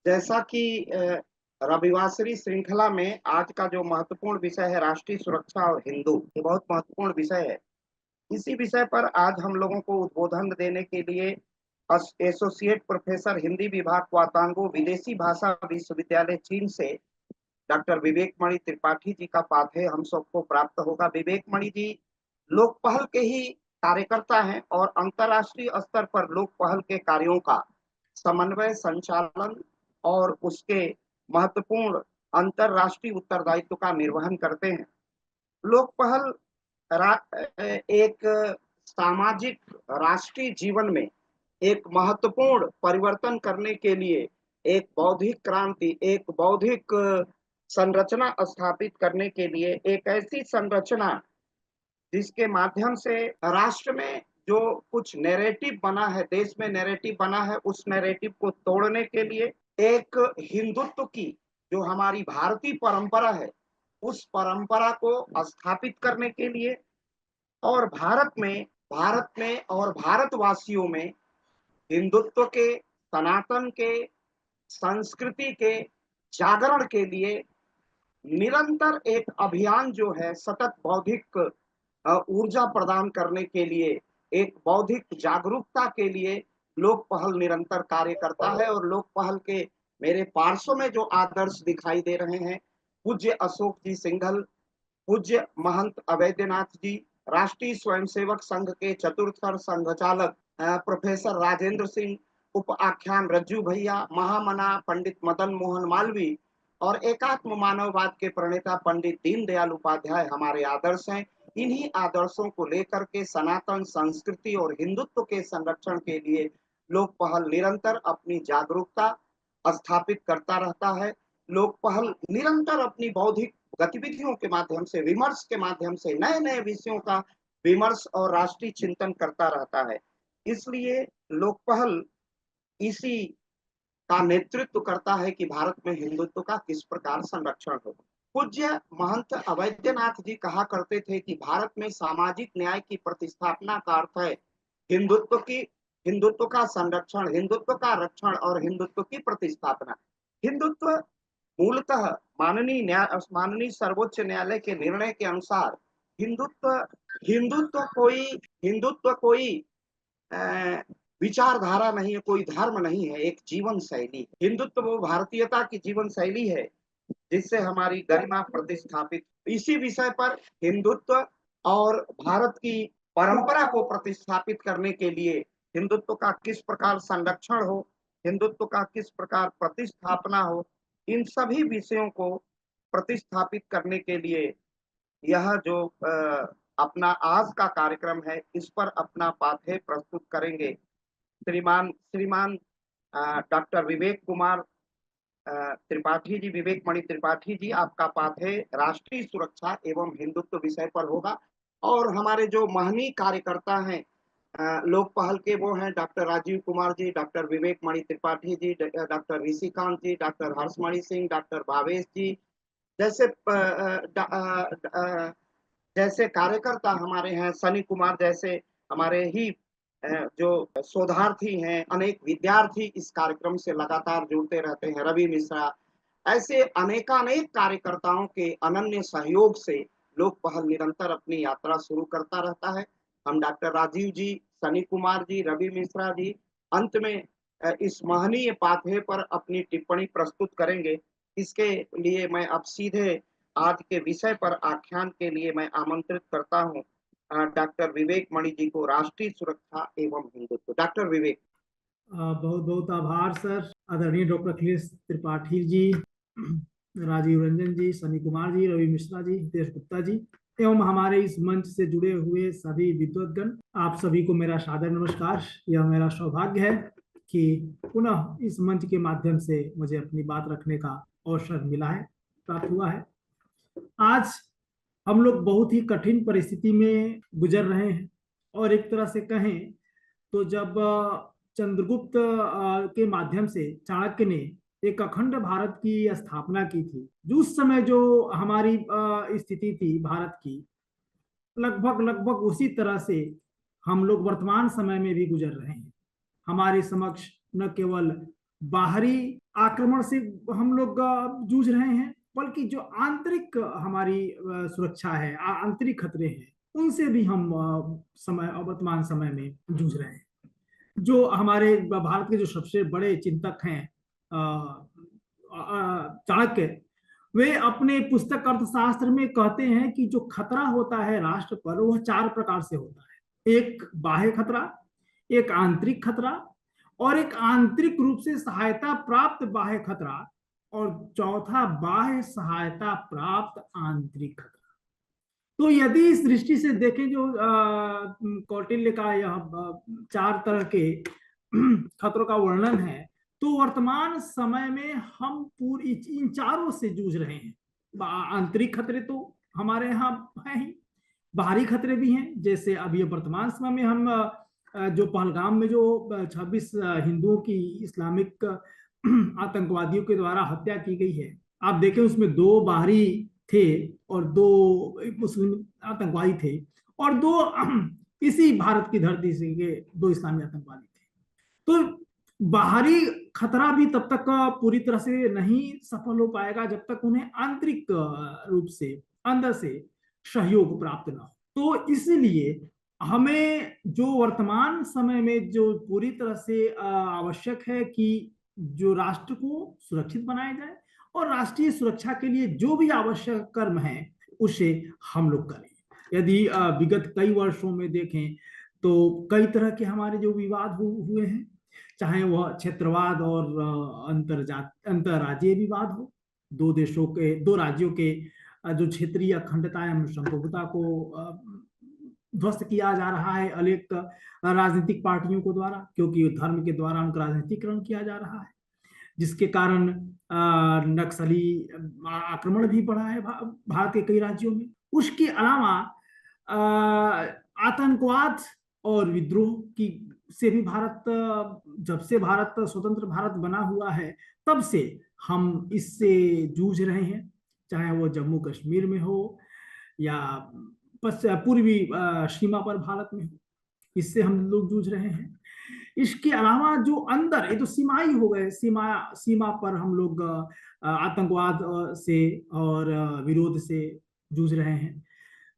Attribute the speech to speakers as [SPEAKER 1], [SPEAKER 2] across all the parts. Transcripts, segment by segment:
[SPEAKER 1] जैसा कि रविवासरी श्रृंखला में आज का जो महत्वपूर्ण विषय है राष्ट्रीय सुरक्षा और हिंदू, ये बहुत महत्वपूर्ण विषय है। इसी विषय पर आज हम लोगों को उद्बोधन देने के लिए एसोसिएट प्रोफेसर हिंदी विभाग क्वातांगो विदेशी भाषा विश्वविद्यालय चीन से डॉक्टर विवेक मणि त्रिपाठी जी का पाठ्य हम सबको प्राप्त होगा। विवेक मणि जी लोक पहल के ही कार्यकर्ता हैं और अंतर्राष्ट्रीय स्तर पर लोक पहल के कार्यों का समन्वय, संचालन और उसके महत्वपूर्ण अंतर्राष्ट्रीय उत्तरदायित्व का निर्वहन करते हैं। लोक पहल एक सामाजिक राष्ट्रीय जीवन में एक महत्वपूर्ण परिवर्तन करने के लिए एक बौद्धिक क्रांति, एक बौद्धिक संरचना स्थापित करने के लिए एक ऐसी संरचना जिसके माध्यम से राष्ट्र में जो कुछ नैरेटिव बना है, देश में नैरेटिव बना है, उस नैरेटिव को तोड़ने के लिए एक हिंदुत्व की जो हमारी भारतीय परंपरा है, उस परंपरा को स्थापित करने के लिए और भारत में और भारतवासियों में हिंदुत्व के, सनातन के, संस्कृति के जागरण के लिए निरंतर एक अभियान जो है सतत बौद्धिक ऊर्जा प्रदान करने के लिए, एक बौद्धिक जागरूकता के लिए लोक पहल निरंतर कार्य करता है। और लोक पहल के मेरे पार्श्व में जो आदर्श दिखाई दे रहे हैं, पूज्य अशोक जी सिंघल, पूज्य महंत अवैधनाथ जी, राष्ट्रीय स्वयंसेवक संघ के चतुर्थ संघचालक प्रोफेसर राजेंद्र सिंह, उप आख्यान रज्जू भैया, महामना पंडित मदन मोहन मालवीय और एकात्म मानववाद के प्रणेता पंडित दीनदयाल उपाध्याय हमारे आदर्श हैं। इन्हीं आदर्शों को लेकर के सनातन संस्कृति और हिंदुत्व के संरक्षण के लिए लोक पहल निरंतर अपनी जागरूकता स्थापित करता रहता है। लोक पहल निरंतर अपनी बौद्धिक गतिविधियों के माध्यम से, विमर्श के माध्यम से नए नए विषयों का विमर्श और राष्ट्रीय चिंतन करता रहता है। इसलिए लोक पहल इसी का नेतृत्व करता है कि भारत में हिंदुत्व का किस प्रकार संरक्षण हो। पूज्य महंत अवैधनाथ जी कहा करते थे कि भारत में सामाजिक न्याय की प्रतिस्थापना का अर्थ है हिंदुत्व का संरक्षण, हिंदुत्व का रक्षण और हिंदुत्व की प्रतिस्थापना। हिंदुत्व मूलतः माननीय सर्वोच्च न्यायालय के निर्णय के अनुसार हिंदुत्व हिंदुत्व कोई विचारधारा नहीं है, कोई धर्म नहीं है, एक जीवन शैली है। हिंदुत्व वो भारतीयता की जीवन शैली है जिससे हमारी गरिमा प्रतिस्थापित। इसी विषय पर हिंदुत्व और भारत की परंपरा को प्रतिस्थापित करने के लिए हिंदुत्व का किस प्रकार संरक्षण हो, हिंदुत्व का किस प्रकार प्रतिस्थापना हो, इन सभी विषयों को प्रतिस्थापित करने के लिए यह जो अपना आज का कार्यक्रम है, इस पर अपना पाठ्य प्रस्तुत करेंगे श्रीमान डॉक्टर विवेक कुमार त्रिपाठी जी, विवेक मणि त्रिपाठी जी। आपका पाठ्य राष्ट्रीय सुरक्षा एवं हिंदुत्व विषय पर होगा और हमारे जो महनीय कार्यकर्ता हैं लोक पहल के, वो हैं डॉक्टर राजीव कुमार जी, डॉक्टर विवेक मणि त्रिपाठी जी, डॉक्टर ऋषिकांत जी, डॉक्टर हर्षमणि सिंह, डॉक्टर भावेश जी जैसे जैसे कार्यकर्ता हमारे हैं, सनी कुमार जैसे हमारे ही जो शोधार्थी हैं, अनेक विद्यार्थी इस कार्यक्रम से लगातार जुड़ते रहते हैं, रवि मिश्रा, ऐसे अनेकानेक कार्यकर्ताओं के अनन्य सहयोग से लोक पहल निरंतर अपनी यात्रा शुरू करता रहता है। हम डॉक्टर राजीव जी, सनी कुमार जी, रवि मिश्रा जी अंत में इस महनीय पाठ्य पर अपनी टिप्पणी प्रस्तुत करेंगे। इसके लिए मैं अब सीधे आज के विषय पर आख्यान के लिए मैं आमंत्रित करता हूँ डॉक्टर विवेक मणि जी को, राष्ट्रीय सुरक्षा एवं हिंदुत्व। डॉक्टर विवेक।
[SPEAKER 2] बहुत बहुत आभार सर। आदरणीय डॉक्टर अखिलेश त्रिपाठी जी, राजीव रंजन जी, सनी कुमार जी, रवि मिश्रा जी, हितेश गुप्ता जी एवं हमारे इस मंच से जुड़े हुए सभी विद्वतगण, आप सभी को मेरा सादर नमस्कार। यह मेरा सौभाग्य है कि पुनः इस मंच के माध्यम से मुझे अपनी बात रखने का अवसर मिला है, प्राप्त हुआ है। आज हम लोग बहुत ही कठिन परिस्थिति में गुजर रहे हैं और एक तरह से कहें तो जब चंद्रगुप्त के माध्यम से चाणक्य ने एक अखंड भारत की स्थापना की थी, जो उस समय जो हमारी स्थिति थी भारत की, लगभग उसी तरह से हम लोग वर्तमान समय में भी गुजर रहे हैं। हमारे समक्ष न केवल बाहरी आक्रमण से हम लोग जूझ रहे हैं, बल्कि जो आंतरिक हमारी सुरक्षा है, आंतरिक खतरे हैं, उनसे भी हम वर्तमान समय में जूझ रहे हैं। जो हमारे भारत के जो सबसे बड़े चिंतक हैं चाणक्य, वे अपने पुस्तक अर्थशास्त्र में कहते हैं कि जो खतरा होता है राष्ट्र पर, वह 4 प्रकार से होता है। एक बाह्य खतरा, एक आंतरिक खतरा, और एक आंतरिक रूप से सहायता प्राप्त बाह्य खतरा, और चौथा बाह्य सहायता प्राप्त आंतरिक खतरा। तो यदि इस दृष्टि से देखें, जो कौटिल्य का यह 4 तरह के खतरों का वर्णन है, तो वर्तमान समय में हम पूरी इन चारों से जूझ रहे हैं। आंतरिक खतरे तो हमारे यहाँ है ही, बाहरी खतरे भी हैं। जैसे अभी वर्तमान समय में हम जो पहलगाम में जो 26 हिंदुओं की इस्लामिक आतंकवादियों के द्वारा हत्या की गई है, आप देखें उसमें 2 बाहरी थे और 2 मुस्लिम आतंकवादी थे, और 2 इसी भारत की धरती से के 2 इस्लामी आतंकवादी थे। तो बाहरी खतरा भी तब तक पूरी तरह से नहीं सफल हो पाएगा जब तक उन्हें आंतरिक रूप से अंदर से सहयोग प्राप्त ना हो। तो इसलिए हमें जो वर्तमान समय में जो पूरी तरह से आवश्यक है कि जो राष्ट्र को सुरक्षित बनाया जाए, और राष्ट्रीय सुरक्षा के लिए जो भी आवश्यक कर्म है उसे हम लोग करें। यदि विगत कई वर्षों में देखें तो कई तरह के हमारे जो विवाद हुए हैं, चाहे वह क्षेत्रवाद और अंतरराज्यीय विवाद हो, 2 राज्यों के जो क्षेत्रीय अखंडता एवं संप्रभुता को ध्वस्त किया जा रहा है अनेक राजनीतिक पार्टियों को द्वारा, क्योंकि धर्म के द्वारा उनका राजनीतिकरण किया जा रहा है, जिसके कारण नक्सली आक्रमण भी बढ़ा है भारत के कई राज्यों में। उसके अलावा आतंकवाद और विद्रोह की से भी भारत, जब से भारत स्वतंत्र भारत बना हुआ है तब से हम इससे जूझ रहे हैं, चाहे वो जम्मू कश्मीर में हो या पूर्वी सीमा पर भारत में हो, इससे हम लोग जूझ रहे हैं। इसके अलावा जो अंदर ये तो सीमाई हो गए, सीमा पर हम लोग आतंकवाद से और विरोध से जूझ रहे हैं।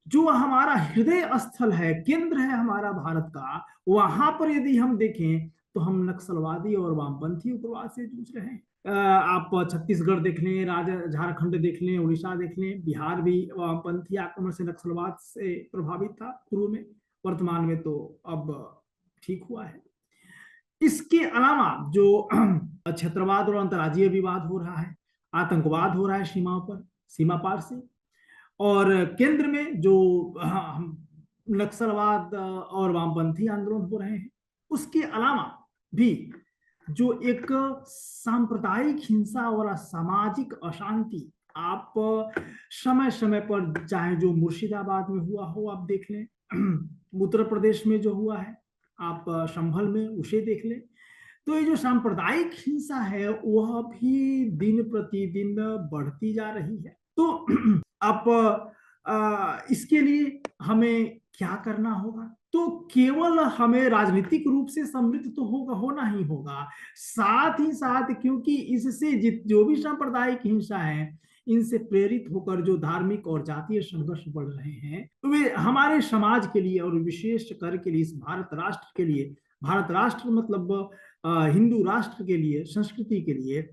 [SPEAKER 2] जो हमारा हृदय स्थल है, केंद्र है हमारा भारत का, वहां पर यदि हम देखें तो हम नक्सलवादी और वामपंथी उग्रवाद से जूझ रहे हैं। आप छत्तीसगढ़ देख लें, झारखंड देख लें, उड़ीसा देख लें, बिहार भी वामपंथी आक्रमण से, नक्सलवाद से प्रभावित था पूर्व में, वर्तमान में तो अब ठीक हुआ है। इसके अलावा जो क्षेत्रवाद और अंतर्राज्यीय विवाद हो रहा है, आतंकवाद हो रहा है सीमाओं पर, सीमा पार से, और केंद्र में जो नक्सलवाद और वामपंथी आंदोलन हो रहे हैं, उसके अलावा भी जो एक सांप्रदायिक हिंसा और सामाजिक अशांति, आप समय समय पर, चाहे जो मुर्शिदाबाद में हुआ हो आप देख लें, उत्तर प्रदेश में जो हुआ है आप संभल में उसे देख लें, तो ये जो सांप्रदायिक हिंसा है वह भी दिन प्रतिदिन बढ़ती जा रही है। तो अब इसके लिए हमें क्या करना होगा? तो केवल हमें राजनीतिक रूप से समृद्ध तो होना ही होगा, साथ ही साथ, क्योंकि इससे जो भी सांप्रदायिक हिंसा है, इनसे प्रेरित होकर जो धार्मिक और जातीय संघर्ष बढ़ रहे हैं, तो वे हमारे समाज के लिए और विशेष कर के लिए, इस भारत राष्ट्र के लिए, भारत राष्ट्र मतलब हिंदू राष्ट्र के लिए, संस्कृति के लिए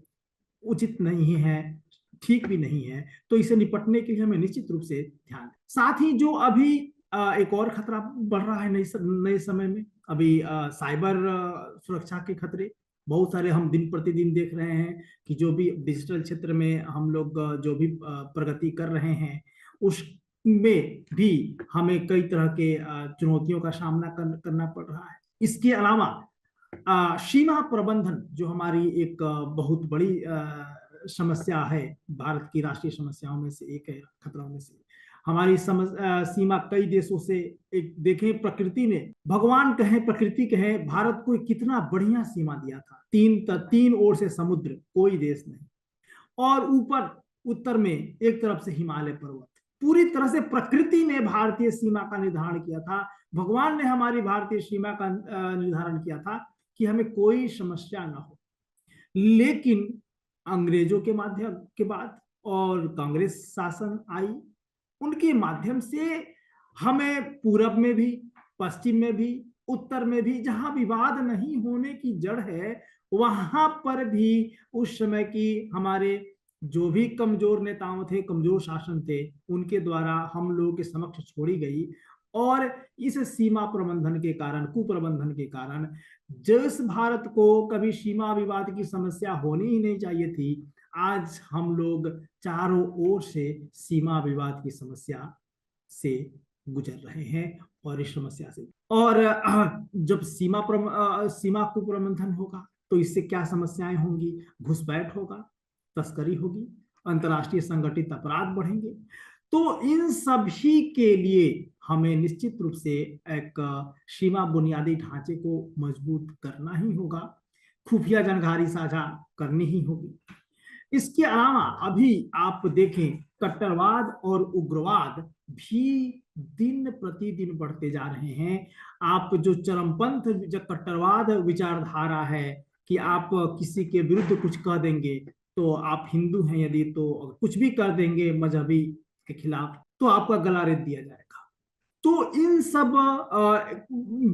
[SPEAKER 2] उचित नहीं है, ठीक भी नहीं है। तो इसे निपटने के लिए हमें निश्चित रूप से ध्यान दें। साथ ही जो अभी एक और खतरा बढ़ रहा है नए समय में, अभी साइबर सुरक्षा के खतरे बहुत सारे हम दिन प्रतिदिन देख रहे हैं कि जो भी डिजिटल क्षेत्र में हम लोग जो भी प्रगति कर रहे हैं, उसमें भी हमें कई तरह के चुनौतियों का सामना करना पड़ रहा है। इसके अलावा सीमा प्रबंधन जो हमारी एक बहुत बड़ी समस्या है, भारत की राष्ट्रीय समस्याओं में से एक है, खतरों में से हमारी सीमा कई देशों से, एक देखें प्रकृति ने, भगवान कहें प्रकृति कहें, भारत को कितना बढ़िया सीमा दिया था, 3 ओर से समुद्र, कोई देश नहीं, और ऊपर उत्तर में एक तरफ से हिमालय पर्वत, पूरी तरह से प्रकृति ने भारतीय सीमा का निर्धारण किया था। भगवान ने हमारी भारतीय सीमा का निर्धारण किया था कि हमें कोई समस्या ना हो। लेकिन अंग्रेजों के माध्यम के बाद और कांग्रेस शासन आई, उनके माध्यम से हमें पूरब में भी, पश्चिम में भी, उत्तर में भी जहां विवाद नहीं होने की जड़ है, वहां पर भी उस समय की हमारे जो भी कमजोर नेताओं थे, कमजोर शासन थे, उनके द्वारा हम लोगों के समक्ष छोड़ी गई। और इस सीमा प्रबंधन के कारण, कुप्रबंधन के कारण, जिस भारत को कभी सीमा विवाद की समस्या होनी ही नहीं चाहिए थी, आज हम लोग चारों ओर से सीमा विवाद की समस्या से गुजर रहे हैं। और इस समस्या से, और जब सीमा कुप्रबंधन होगा तो इससे क्या समस्याएं होंगी? घुसपैठ होगा, तस्करी होगी, अंतर्राष्ट्रीय संगठित अपराध बढ़ेंगे। तो इन सभी के लिए हमें निश्चित रूप से एक सीमा बुनियादी ढांचे को मजबूत करना ही होगा, खुफिया जानकारी साझा करनी ही होगी। इसके अलावा अभी आप देखें, कट्टरवाद और उग्रवाद भी दिन प्रतिदिन बढ़ते जा रहे हैं। आप जो चरमपंथ, जो कट्टरवाद विचारधारा है कि आप किसी के विरुद्ध कुछ कह देंगे, तो आप हिंदू हैं यदि, तो कुछ भी कर देंगे मजहबी के खिलाफ, तो आपका गला रेत दिया जाएगा। तो इन सब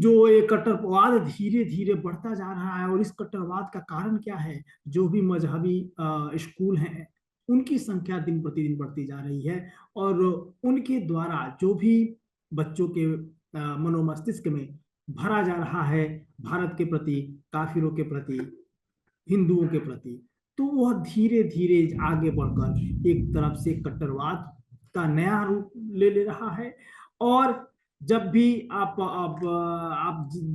[SPEAKER 2] जो ये कट्टरवाद धीरे धीरे बढ़ता जा रहा है, और इस कट्टरवाद का कारण क्या है? जो भी मजहबी स्कूल हैं, उनकी संख्या दिन प्रतिदिन बढ़ती जा रही है, और उनके द्वारा जो भी बच्चों के मनोमस्तिष्क में भरा जा रहा है भारत के प्रति, काफिरों के प्रति, हिंदुओं के प्रति, तो वह धीरे धीरे आगे बढ़कर एक तरफ से कट्टरवाद का नया रूप ले रहा है। और जब भी आप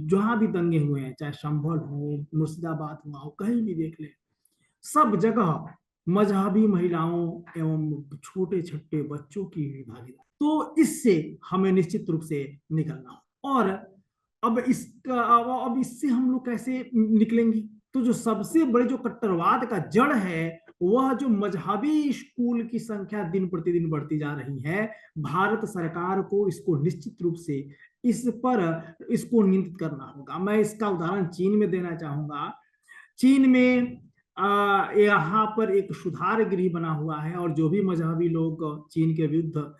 [SPEAKER 2] जहां भी दंगे हुए हैं, चाहे संभल हो, मुर्शिदाबाद हुआ हो, कहीं भी देख लें, सब जगह मजहबी महिलाओं एवं छोटे छोटे बच्चों की भी भागीदारी। तो इससे हमें निश्चित रूप से निकलना हो। और अब इससे हम लोग कैसे निकलेंगे? तो जो सबसे बड़े जो कट्टरवाद का जड़ है, वह जो मजहबी स्कूल की संख्या दिन प्रतिदिन बढ़ती जा रही है, भारत सरकार को इसको निश्चित रूप से इसको नियंत्रित करना होगा। मैं इसका उदाहरण चीन में देना चाहूंगा। चीन में यहाँ पर एक सुधार गृह बना हुआ है, और जो भी मजहबी लोग चीन के विरुद्ध,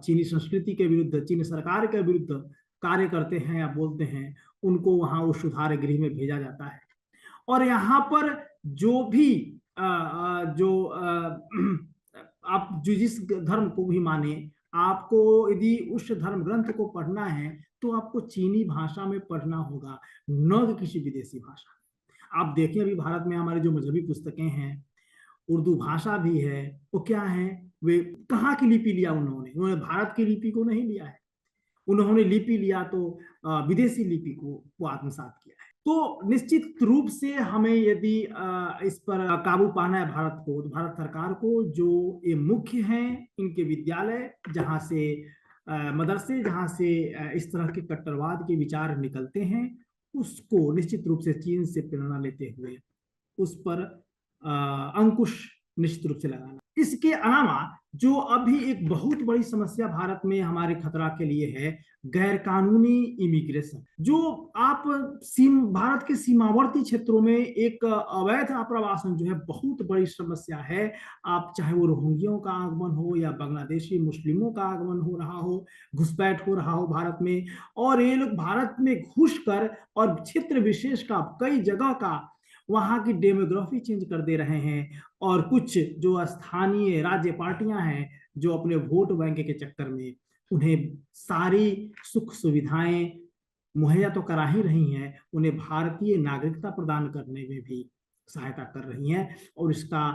[SPEAKER 2] चीनी संस्कृति के विरुद्ध, चीन सरकार के विरुद्ध कार्य करते हैं या बोलते हैं, उनको वहां उस सुधार गृह में भेजा जाता है। और यहाँ पर जो भी आप जो जिस धर्म को भी माने, आपको यदि उस धर्म ग्रंथ को पढ़ना है तो आपको चीनी भाषा में पढ़ना होगा, न कि किसी विदेशी भाषा। आप देखिए, अभी भारत में हमारी जो मजहबी पुस्तकें हैं, उर्दू भाषा भी है, वो क्या है, वे कहाँ की लिपि लिया उन्होंने भारत की लिपि को नहीं लिया है। उन्होंने लिपि लिया तो विदेशी लिपि को वो आत्मसात किया है। तो निश्चित रूप से हमें यदि इस पर काबू पाना है भारत को, तो भारत सरकार को जो ये मुख्य हैं, इनके विद्यालय जहाँ से मदरसे, जहाँ से इस तरह के कट्टरवाद के विचार निकलते हैं, उसको निश्चित रूप से चीन से प्रेरणा लेते हुए उस पर अंकुश निश्चित रूप से लगाना। इसके अलावा जो अभी एक बहुत बड़ी समस्या भारत में हमारे खतरा के लिए है, गैर कानूनी इमिग्रेशन। जो आप भारत के सीमावर्ती क्षेत्रों में एक अवैध आप्रवासन जो है बहुत बड़ी समस्या है। आप चाहे वो रोहिंग्यों का आगमन हो या बांग्लादेशी मुस्लिमों का आगमन हो रहा हो, घुसपैठ हो रहा हो भारत में, और ये लोग भारत में घुसकर और क्षेत्र विशेष का कई जगह का वहां की डेमोग्राफी चेंज कर दे रहे हैं। और कुछ जो स्थानीय राज्य पार्टियां हैं, जो अपने वोट बैंक के चक्कर में उन्हें सारी सुख सुविधाएं मुहैया तो करा ही रही हैं, उन्हें भारतीय नागरिकता प्रदान करने में भी सहायता कर रही हैं। और इसका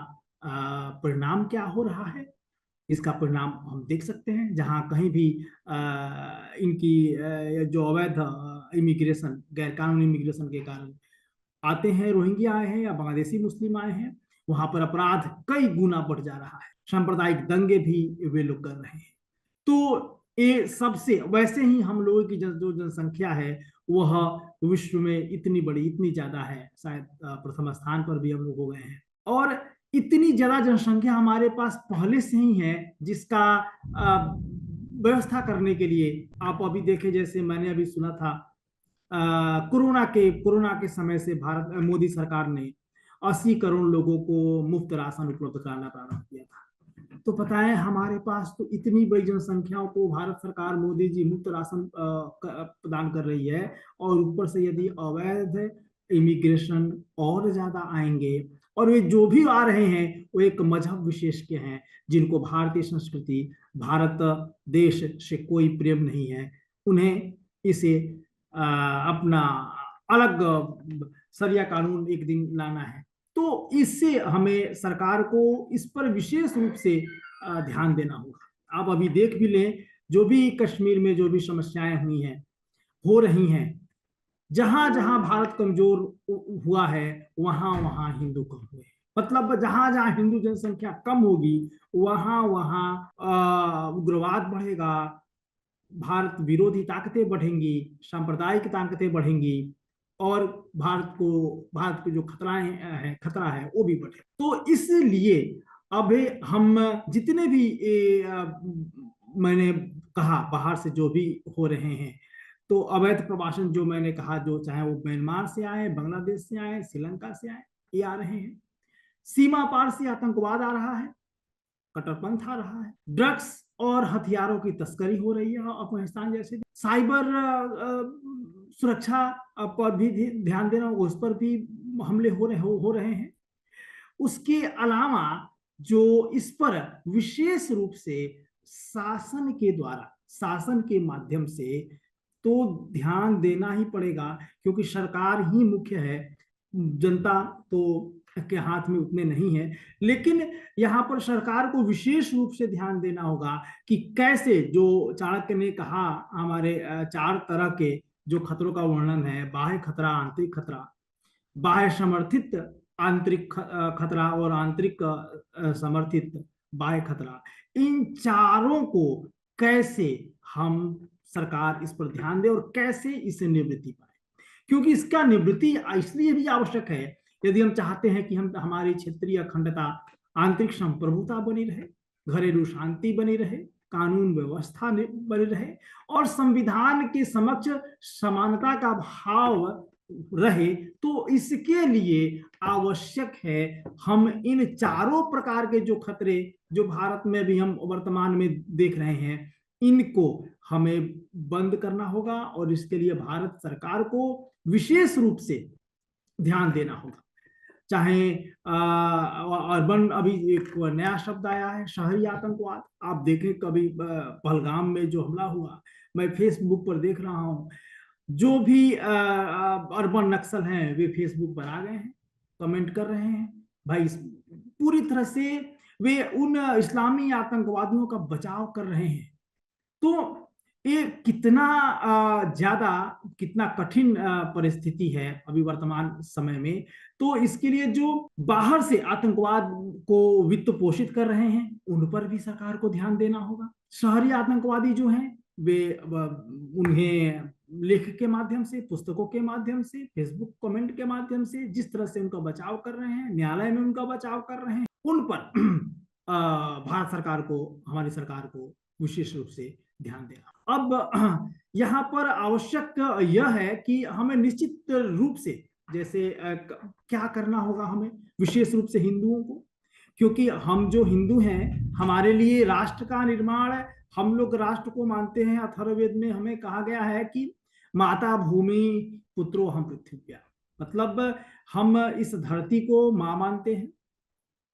[SPEAKER 2] परिणाम क्या हो रहा है, इसका परिणाम हम देख सकते हैं। जहां कहीं भी इनकी जो अवैध इमिग्रेशन, गैर कानूनी इमिग्रेशन के कारण आते हैं, रोहिंग्या आए हैं या बांग्लादेशी मुस्लिम आए हैं, वहां पर अपराध कई गुना बढ़ जा रहा है, सांप्रदायिक दंगे भी वे लोग कर रहे हैं। तो ये सबसे, वैसे ही हम लोगों की जो जनसंख्या है वह विश्व में इतनी बड़ी, इतनी ज्यादा है, शायद प्रथम स्थान पर भी हम लोग हो गए हैं। और इतनी ज्यादा जनसंख्या हमारे पास पहले से ही है, जिसका व्यवस्था करने के लिए आप अभी देखें, जैसे मैंने अभी सुना था कोरोना के समय से भारत मोदी सरकार ने 80 करोड़ लोगों को मुफ्त राशन उपलब्ध कराना प्रारंभ किया था। तो पता है हमारे पास तो इतनी बड़ी जनसंख्याओं को भारत सरकार मोदी जी मुफ्त राशन प्रदान कर रही है, और ऊपर से यदि अवैध इमिग्रेशन और ज्यादा आएंगे, और वे जो भी आ रहे हैं वो एक मजहब विशेष के हैं, जिनको भारतीय संस्कृति भारत देश से कोई प्रेम नहीं है, उन्हें इसे अपना अलग सरिया कानून एक दिन लाना है। तो इससे हमें सरकार को इस पर विशेष रूप से ध्यान देना होगा। आप अभी देख भी लें, जो भी कश्मीर में जो भी समस्याएं हुई हैं, हो रही हैं, जहां जहां भारत कमजोर हुआ है वहां वहां हिंदू कम हुए। मतलब जहां जहां हिंदू जनसंख्या कम होगी वहां वहां उग्रवाद बढ़ेगा, भारत विरोधी ताकतें बढ़ेंगी, सांप्रदायिक ताकतें बढ़ेंगी, और भारत को जो खतरा है वो भी बढ़े। तो इसलिए अब हम जितने भी मैंने कहा बाहर से जो भी हो रहे हैं, तो अवैध प्रवासन जो मैंने कहा, जो चाहे वो म्यांमार से आए, बांग्लादेश से आए, श्रीलंका से आए, ये आ रहे हैं। सीमा पार से आतंकवाद आ रहा है, कट्टरपंथ आ रहा है, ड्रग्स और हथियारों की तस्करी हो रही है अफगानिस्तान जैसे, साइबर सुरक्षा पर भी ध्यान देना, उस पर भी हमले हो रहे हैं। उसके अलावा जो इस पर विशेष रूप से शासन के द्वारा, शासन के माध्यम से तो ध्यान देना ही पड़ेगा, क्योंकि सरकार ही मुख्य है, जनता तो के हाथ में उतने नहीं है। लेकिन यहाँ पर सरकार को विशेष रूप से ध्यान देना होगा कि कैसे, जो चाणक्य ने कहा, हमारे 4 तरह के जो खतरों का वर्णन है, बाह्य खतरा, आंतरिक खतरा, बाह्य समर्थित आंतरिक खतरा और आंतरिक समर्थित बाह्य खतरा, इन चारों को कैसे हम सरकार इस पर ध्यान दे और कैसे इससे निवृत्ति पाए। क्योंकि इसका निवृत्ति इसलिए भी आवश्यक है यदि हम चाहते हैं कि हम हमारी क्षेत्रीय अखंडता, आंतरिक संप्रभुता बनी रहे, घरेलू शांति बनी रहे, कानून व्यवस्था बनी रहे, और संविधान के समक्ष समानता का भाव रहे। तो इसके लिए आवश्यक है हम इन चारों प्रकार के जो खतरे जो भारत में भी हम वर्तमान में देख रहे हैं, इनको हमें बंद करना होगा, और इसके लिए भारत सरकार को विशेष रूप से ध्यान देना होगा। चाहे अर्बन, अभी एक नया शब्द आया है, शहरी आतंकवाद। आप देखें, कभी पहलगाम में जो हमला हुआ, मैं फेसबुक पर देख रहा हूं, जो भी अर्बन नक्सल हैं वे फेसबुक पर आ गए हैं, कमेंट कर रहे हैं। भाई पूरी तरह से वे उन इस्लामी आतंकवादियों का बचाव कर रहे हैं। तो ये कितना ज्यादा, कितना कठिन परिस्थिति है अभी वर्तमान समय में। तो इसके लिए जो बाहर से आतंकवाद को वित्त पोषित कर रहे हैं, उन पर भी सरकार को ध्यान देना होगा। शहरी आतंकवादी जो हैं, वे उन्हें लेख के माध्यम से, पुस्तकों के माध्यम से, फेसबुक कमेंट के माध्यम से जिस तरह से उनका बचाव कर रहे हैं, न्यायालय में उनका बचाव कर रहे हैं, उन पर भारत सरकार को, हमारी सरकार को विशेष रूप से ध्यान देना। अब यहाँ पर आवश्यक यह है कि हमें निश्चित रूप से, जैसे क्या करना होगा हमें विशेष रूप से हिंदुओं को, क्योंकि हम जो हिंदू हैं, हमारे लिए राष्ट्र का निर्माण, हम लोग राष्ट्र को मानते हैं। अथर्ववेद में हमें कहा गया है कि माता भूमि पुत्रो हम पृथ्व्या, मतलब हम इस धरती को मां मानते हैं,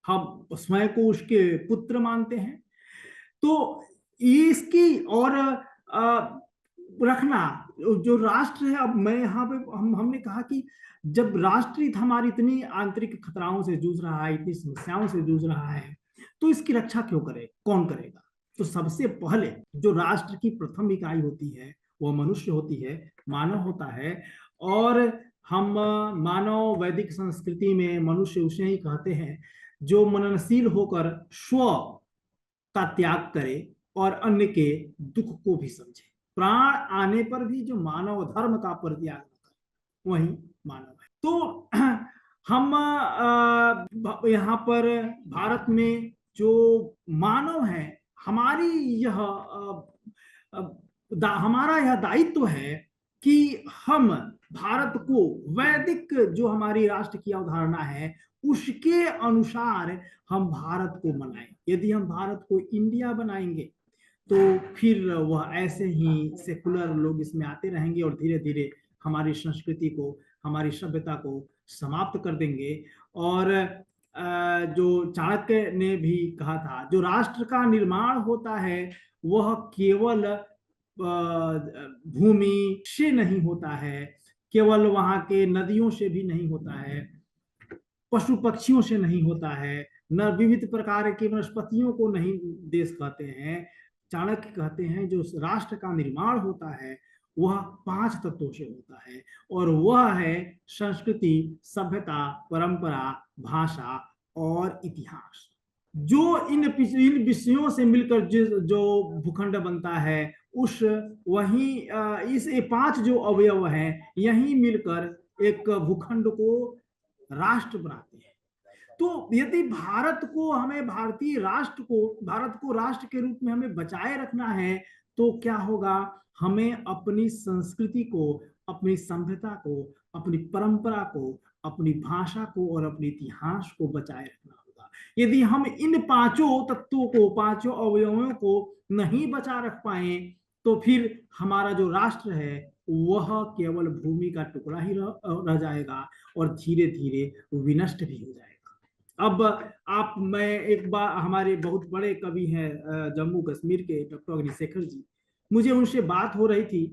[SPEAKER 2] हम स्वयं को उसके पुत्र मानते हैं। तो इसकी और रखना जो राष्ट्र है, अब मैं यहाँ पे हमने कहा कि जब राष्ट्र हमारी इतनी आंतरिक खतराओं से जूझ रहा है, इतनी समस्याओं से जूझ रहा है, तो इसकी रक्षा क्यों करे, कौन करेगा? तो सबसे पहले जो राष्ट्र की प्रथम इकाई होती है वह मनुष्य होती है, मानव होता है। और हम मानव वैदिक संस्कृति में मनुष्य उसे ही कहते हैं जो मननशील होकर स्व का त्याग करे और अन्य के दुख को भी समझे। प्राण आने पर भी जो मानव धर्म का परित्याग करे वही मानव है। तो हम यहाँ पर भारत में जो मानव है, हमारी हमारा यह दायित्व है कि हम भारत को वैदिक जो हमारी राष्ट्र की अवधारणा है उसके अनुसार हम भारत को बनाएं। यदि हम भारत को इंडिया बनाएंगे तो फिर वह ऐसे ही सेकुलर लोग इसमें आते रहेंगे और धीरे धीरे हमारी संस्कृति को, हमारी सभ्यता को समाप्त कर देंगे। और जो चाणक्य ने भी कहा था, जो राष्ट्र का निर्माण होता है वह केवल भूमि से नहीं होता है, केवल वहां के नदियों से भी नहीं होता है, पशु पक्षियों से नहीं होता है, न विविध प्रकार के वनस्पतियों को नहीं देश कहते हैं। चाणक्य कहते हैं जो राष्ट्र का निर्माण होता है वह 5 तत्वों से होता है, और वह है संस्कृति, सभ्यता, परंपरा, भाषा और इतिहास। जो इन विषयों से मिलकर जो भूखंड बनता है उस वही इस 5 जो अवयव हैं यही मिलकर एक भूखंड को राष्ट्र बनाते हैं। तो यदि भारत को, हमें भारतीय राष्ट्र को, भारत को राष्ट्र के रूप में हमें बचाए रखना है तो क्या होगा, हमें अपनी संस्कृति को, अपनी सभ्यता को, अपनी परंपरा को, अपनी भाषा को और अपने इतिहास को बचाए रखना होगा। यदि हम इन 5 तत्वों को, 5 अवयवों को नहीं बचा रख पाए तो फिर हमारा जो राष्ट्र है वह केवल भूमि का टुकड़ा ही रह जाएगा और धीरे धीरे विनष्ट भी हो जाएगा। अब मैं एक बार, हमारे बहुत बड़े कवि हैं जम्मू कश्मीर के डॉक्टर अग्निशेखर जी, मुझे उनसे बात हो रही थी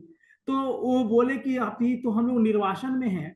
[SPEAKER 2] तो वो बोले कि अभी तो हम लोग निर्वासन में हैं,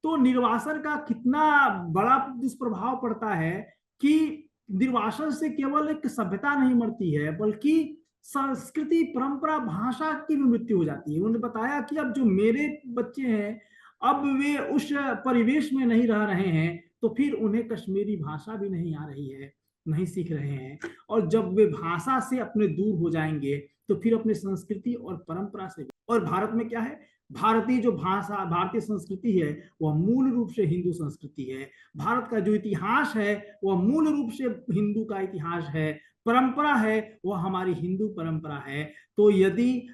[SPEAKER 2] तो निर्वासन का कितना बड़ा दुष्प्रभाव पड़ता है कि निर्वासन से केवल एक सभ्यता नहीं मरती है बल्कि संस्कृति, परंपरा, भाषा की भी मृत्यु हो जाती है। उन्होंने बताया कि अब जो मेरे बच्चे हैं अब वे उस परिवेश में नहीं रह रहे हैं तो फिर उन्हें कश्मीरी भाषा भी नहीं आ रही है, नहीं सीख रहे हैं, और जब वे भाषा से अपने दूर हो जाएंगे तो फिर अपनी संस्कृति और परंपरा से भी। और भारत में क्या है, भारतीय जो भाषा, भारतीय संस्कृति है वह मूल रूप से हिंदू संस्कृति है। भारत का जो इतिहास है वह मूल रूप से हिंदू का इतिहास है, परंपरा है वह हमारी हिंदू परंपरा है। तो यदि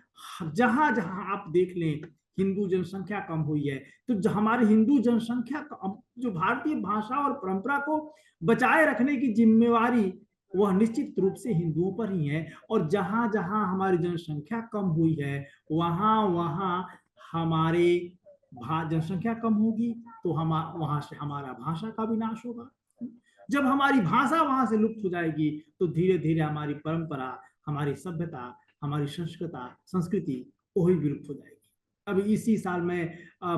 [SPEAKER 2] जहां जहां आप देख लें हिंदू जनसंख्या कम हुई है तो हमारे हिंदू जनसंख्या, जो भारतीय भाषा और परंपरा को बचाए रखने की जिम्मेवारी वह निश्चित रूप से हिंदुओं पर ही है। और जहां जहां हमारी जनसंख्या कम हुई है वहां वहां हमारे जनसंख्या कम होगी तो हम वहां से हमारा भाषा का विनाश होगा। जब हमारी भाषा वहां से लुप्त हो जाएगी तो धीरे धीरे हमारी परंपरा, हमारी सभ्यता, हमारी संस्कृति वही विलुप्त हो जाएगी। अभी इसी साल मैं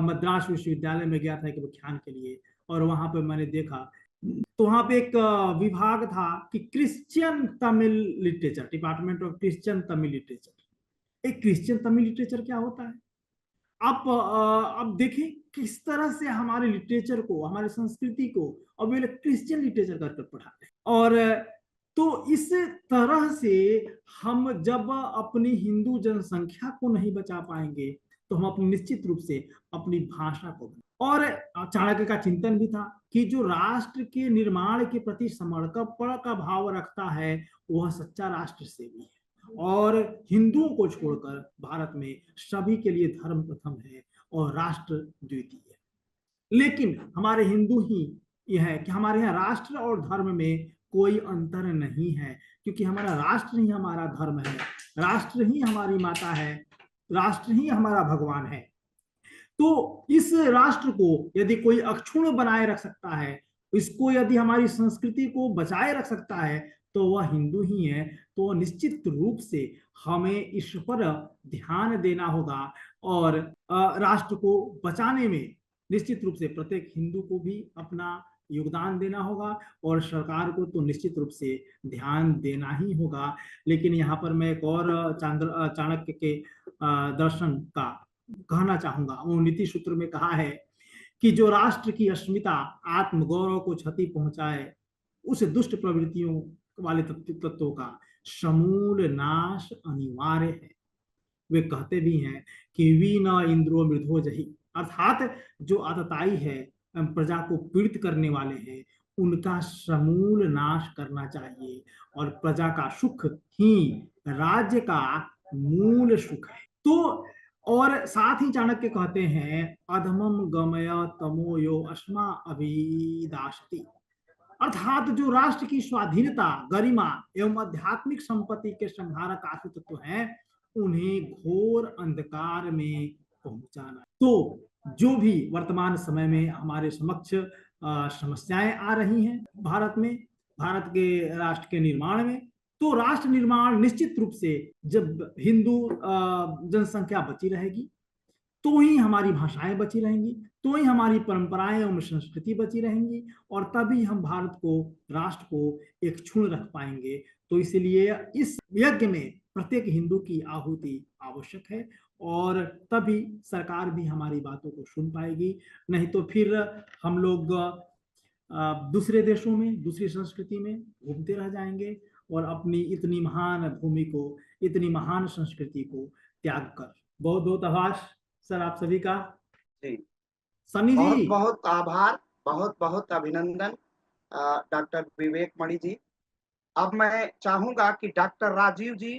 [SPEAKER 2] मद्रास विश्वविद्यालय में गया था एक व्याख्यान के लिए, और वहां पे मैंने देखा तो वहां पे एक विभाग था कि Christian Tamil literature, department of Christian Tamil literature. एक क्रिश्चियन तमिल लिटरेचर क्या होता है, आप देखें किस तरह से हमारे लिटरेचर को, हमारी संस्कृति को अब वे क्रिश्चियन लिटरेचर कर पढ़ाते हैं। और तो इस तरह से हम जब अपनी हिंदू जनसंख्या को नहीं बचा पाएंगे तो हम अपनी निश्चित रूप से अपनी भाषा को। और चाणक्य का चिंतन भी था कि जो राष्ट्र के निर्माण के प्रति समर्पण का भाव रखता है वह सच्चा राष्ट्र सेवी है, और हिंदुओं को छोड़कर भारत में सभी के लिए धर्म प्रथम है और राष्ट्र द्वितीय है। लेकिन हमारे हिंदू ही यह है कि हमारे यहाँ राष्ट्र और धर्म में कोई अंतर नहीं है, क्योंकि हमारा राष्ट्र ही हमारा धर्म है, राष्ट्र ही हमारी माता है, राष्ट्र ही हमारा भगवान है। तो इस राष्ट्र को यदि कोई अक्षुण्ण बनाए रख सकता है, इसको यदि हमारी संस्कृति को बचाए रख सकता है तो वह हिंदू ही है। तो निश्चित रूप से हमें इस पर ध्यान देना होगा और राष्ट्र को बचाने में निश्चित रूप से प्रत्येक हिंदू को भी अपना योगदान देना होगा, और सरकार को तो निश्चित रूप से ध्यान देना ही होगा। लेकिन यहाँ पर मैं एक और चाणक्य के दर्शन का कहना चाहूंगा। वो नीति सूत्र में कहा है कि जो राष्ट्र की अस्मिता, आत्मगौरव को क्षति पहुंचाए उस दुष्ट प्रवृत्तियों वाले तत्वों का समूल नाश अनिवार्य है। वे कहते भी हैं कि वी न इंद्रो मृधो जही, अर्थात जो आतताई है, प्रजा को पीड़ित करने वाले हैं, उनका समूल नाश करना चाहिए, और प्रजा का सुख ही राज्य का मूल सुख है। तो और साथ ही चाणक्य कहते हैं अधमम गमय तमो यो अस्मा अभिदाशति, अर्थात जो राष्ट्र की स्वाधीनता, गरिमा एवं आध्यात्मिक संपत्ति के संहारक आश्रित हैं, उन्हें घोर अंधकार में पहुंचाना। तो जो भी वर्तमान समय में हमारे समक्ष समस्याएं आ रही हैं भारत में, भारत के राष्ट्र के निर्माण में, तो राष्ट्र निर्माण निश्चित रूप से जब हिंदू जनसंख्या बची रहेगी, तो ही हमारी भाषाएं बची रहेंगी, तो ही हमारी परंपराएं एवं संस्कृति बची रहेंगी, और तभी हम भारत को, राष्ट्र को एक क्षुण रख पाएंगे। तो इसलिए इस यज्ञ में प्रत्येक हिंदू की आहुति आवश्यक है, और तभी सरकार भी हमारी बातों को सुन पाएगी। नहीं तो फिर हम लोग दूसरे देशों में, दूसरी संस्कृति में घूमते रह जाएंगे और अपनी इतनी महान भूमि को, इतनी महान संस्कृति को त्याग कर। बहुत बहुत आभार सर आप सभी का।
[SPEAKER 1] जी,
[SPEAKER 2] सनी
[SPEAKER 1] बहुत
[SPEAKER 2] जी,
[SPEAKER 1] बहुत आभार, बहुत बहुत अभिनंदन डॉक्टर विवेक मणि जी। अब मैं चाहूंगा कि डॉक्टर राजीव जी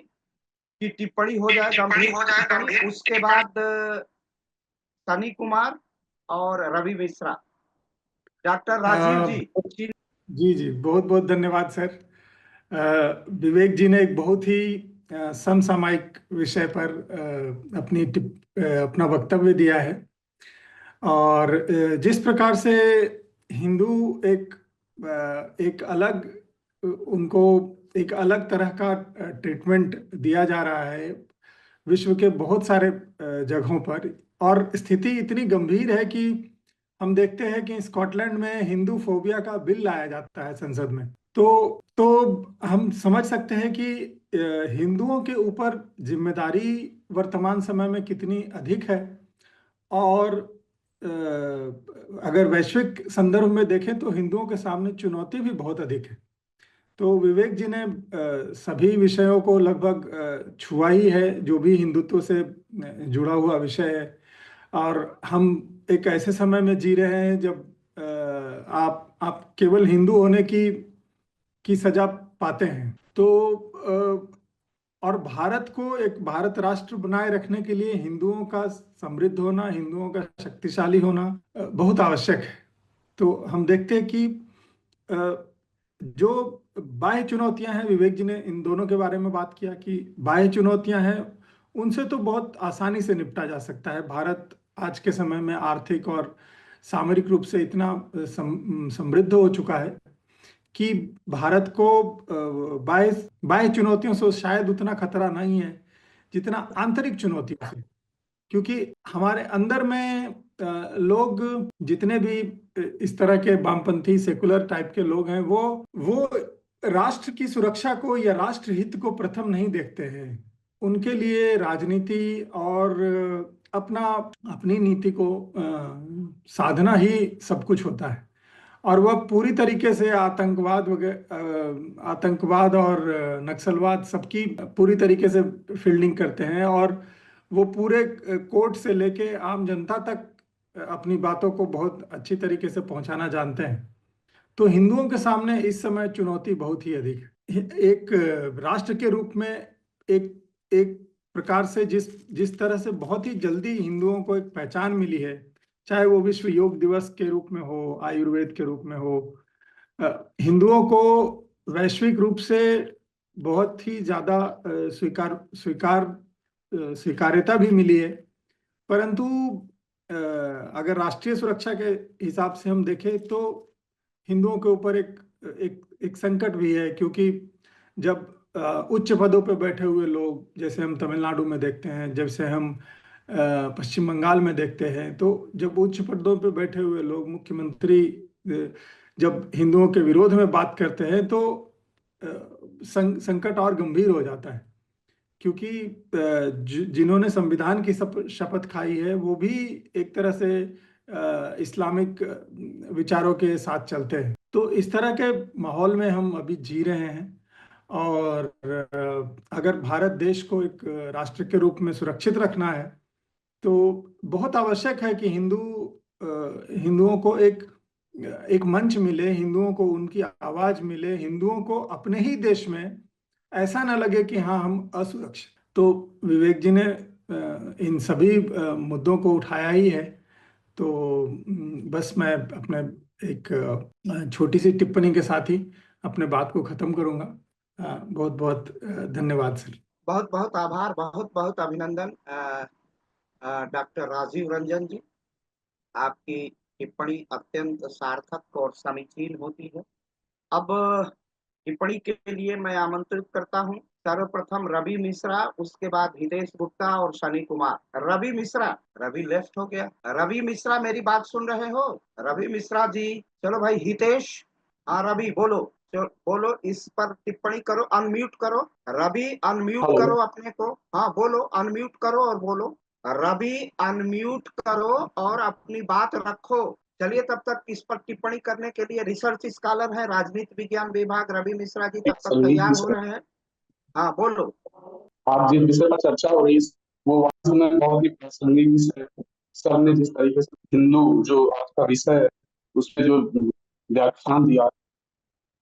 [SPEAKER 1] की टिप्पणी हो जाए, गंभीर टिप्पणी, उसके बाद सनी कुमार और रवि मिश्रा। डॉक्टर राजीव जी।
[SPEAKER 3] जी जी, बहुत बहुत धन्यवाद सर। विवेक जी ने एक बहुत ही समसामयिक विषय पर अपना वक्तव्य दिया है, और जिस प्रकार से हिंदू एक अलग, उनको एक अलग तरह का ट्रीटमेंट दिया जा रहा है विश्व के बहुत सारे जगहों पर, और स्थिति इतनी गंभीर है कि हम देखते हैं कि स्कॉटलैंड में हिंदू फोबिया का बिल लाया जाता है संसद में। तो हम समझ सकते हैं कि हिंदुओं के ऊपर जिम्मेदारी वर्तमान समय में कितनी अधिक है, और अगर वैश्विक संदर्भ में देखें तो हिंदुओं के सामने चुनौती भी बहुत अधिक है। तो विवेक जी ने सभी विषयों को लगभग छुआ ही है, जो भी हिंदुत्व से जुड़ा हुआ विषय है। और हम एक ऐसे समय में जी रहे हैं जब आप केवल हिंदू होने की सजा पाते हैं। तो और भारत को एक भारत राष्ट्र बनाए रखने के लिए हिंदुओं का समृद्ध होना, हिंदुओं का शक्तिशाली होना बहुत आवश्यक है। तो हम देखते हैं कि जो बाह्य चुनौतियां हैं, विवेक जी ने इन दोनों के बारे में बात किया कि बाह्य चुनौतियां हैं, उनसे तो बहुत आसानी से निपटा जा सकता है। भारत आज के समय में आर्थिक और सामरिक रूप से इतना समृद्ध हो चुका है कि भारत को बाह्य बाह्य चुनौतियों से शायद उतना खतरा नहीं है जितना आंतरिक चुनौतियों से, क्योंकि हमारे अंदर में लोग जितने भी इस तरह के वामपंथी सेकुलर टाइप के लोग हैं, वो राष्ट्र की सुरक्षा को या राष्ट्र हित को प्रथम नहीं देखते हैं। उनके लिए राजनीति और अपनी नीति को साधना ही सब कुछ होता है, और वह पूरी तरीके से आतंकवाद और नक्सलवाद सबकी पूरी तरीके से फील्डिंग करते हैं, और वो पूरे कोर्ट से लेके आम जनता तक अपनी बातों को बहुत अच्छी तरीके से पहुंचाना जानते हैं। तो हिंदुओं के सामने इस समय चुनौती बहुत ही अधिक है। एक राष्ट्र के रूप में एक एक प्रकार से जिस तरह से बहुत ही जल्दी हिंदुओं को एक पहचान मिली है, चाहे वो विश्व योग दिवस के रूप में हो, आयुर्वेद के रूप में हो, हिंदुओं को वैश्विक रूप से बहुत ही ज्यादा स्वीकार्यता भी मिली है। परंतु अगर राष्ट्रीय सुरक्षा के हिसाब से हम देखें तो हिंदुओं के ऊपर एक संकट भी है, क्योंकि जब उच्च पदों पर बैठे हुए लोग, जैसे हम तमिलनाडु में देखते हैं, जैसे हम पश्चिम बंगाल में देखते हैं, तो जब उच्च पदों पर बैठे हुए लोग, मुख्यमंत्री जब हिंदुओं के विरोध में बात करते हैं तो संकट और गंभीर हो जाता है, क्योंकि जिन्होंने संविधान की शपथ खाई है वो भी एक तरह से इस्लामिक विचारों के साथ चलते हैं। तो इस तरह के माहौल में हम अभी जी रहे हैं, और अगर भारत देश को एक राष्ट्र के रूप में सुरक्षित रखना है तो बहुत आवश्यक है कि हिंदुओं को एक मंच मिले, हिंदुओं को उनकी आवाज मिले, हिंदुओं को अपने ही देश में ऐसा ना लगे कि हाँ हम असुरक्षित। तो विवेक जी ने इन सभी मुद्दों को उठाया ही है। तो बस मैं अपने एक छोटी सी टिप्पणी के साथ ही अपने बात को खत्म करूंगा। बहुत बहुत धन्यवाद सर।
[SPEAKER 1] बहुत बहुत आभार, बहुत बहुत अभिनंदन डॉक्टर राजीव रंजन जी। आपकी टिप्पणी अत्यंत सार्थक और समीचीन होती है। अब टिप्पणी के लिए मैं आमंत्रित करता हूं सर्वप्रथम रवि मिश्रा, उसके बाद हितेश गुप्ता और शनि कुमार। रवि मिश्रा, रवि लेफ्ट हो गया। रवि मिश्रा मेरी बात सुन रहे हो? रवि मिश्रा जी, चलो भाई हितेश। हाँ रवि बोलो, बोलो, इस पर टिप्पणी करो, अनम्यूट करो। Ravi unmute
[SPEAKER 4] hello.
[SPEAKER 1] करो अपने को। हाँ बोलो, अनम्यूट करो और बोलो। रवि अनम्यूट करो और अपनी बात रखो। चलिए तब तक इस पर टिप्पणी करने के लिए रिसर्च स्कॉलर है राजनीति विज्ञान विभाग रवि मिश्रा जी तब तक
[SPEAKER 4] संगीत
[SPEAKER 1] तैयार हो
[SPEAKER 4] विषय,
[SPEAKER 1] रहे हैं। हाँ बोलो।
[SPEAKER 4] आप जिस विषय पर चर्चा हो रही है वो वास्तव में बहुत ही प्रासंगिक विषय है। सर ने जिस तरीके से हिंदू जो आज का विषय है उसमें जो व्याख्यान दिया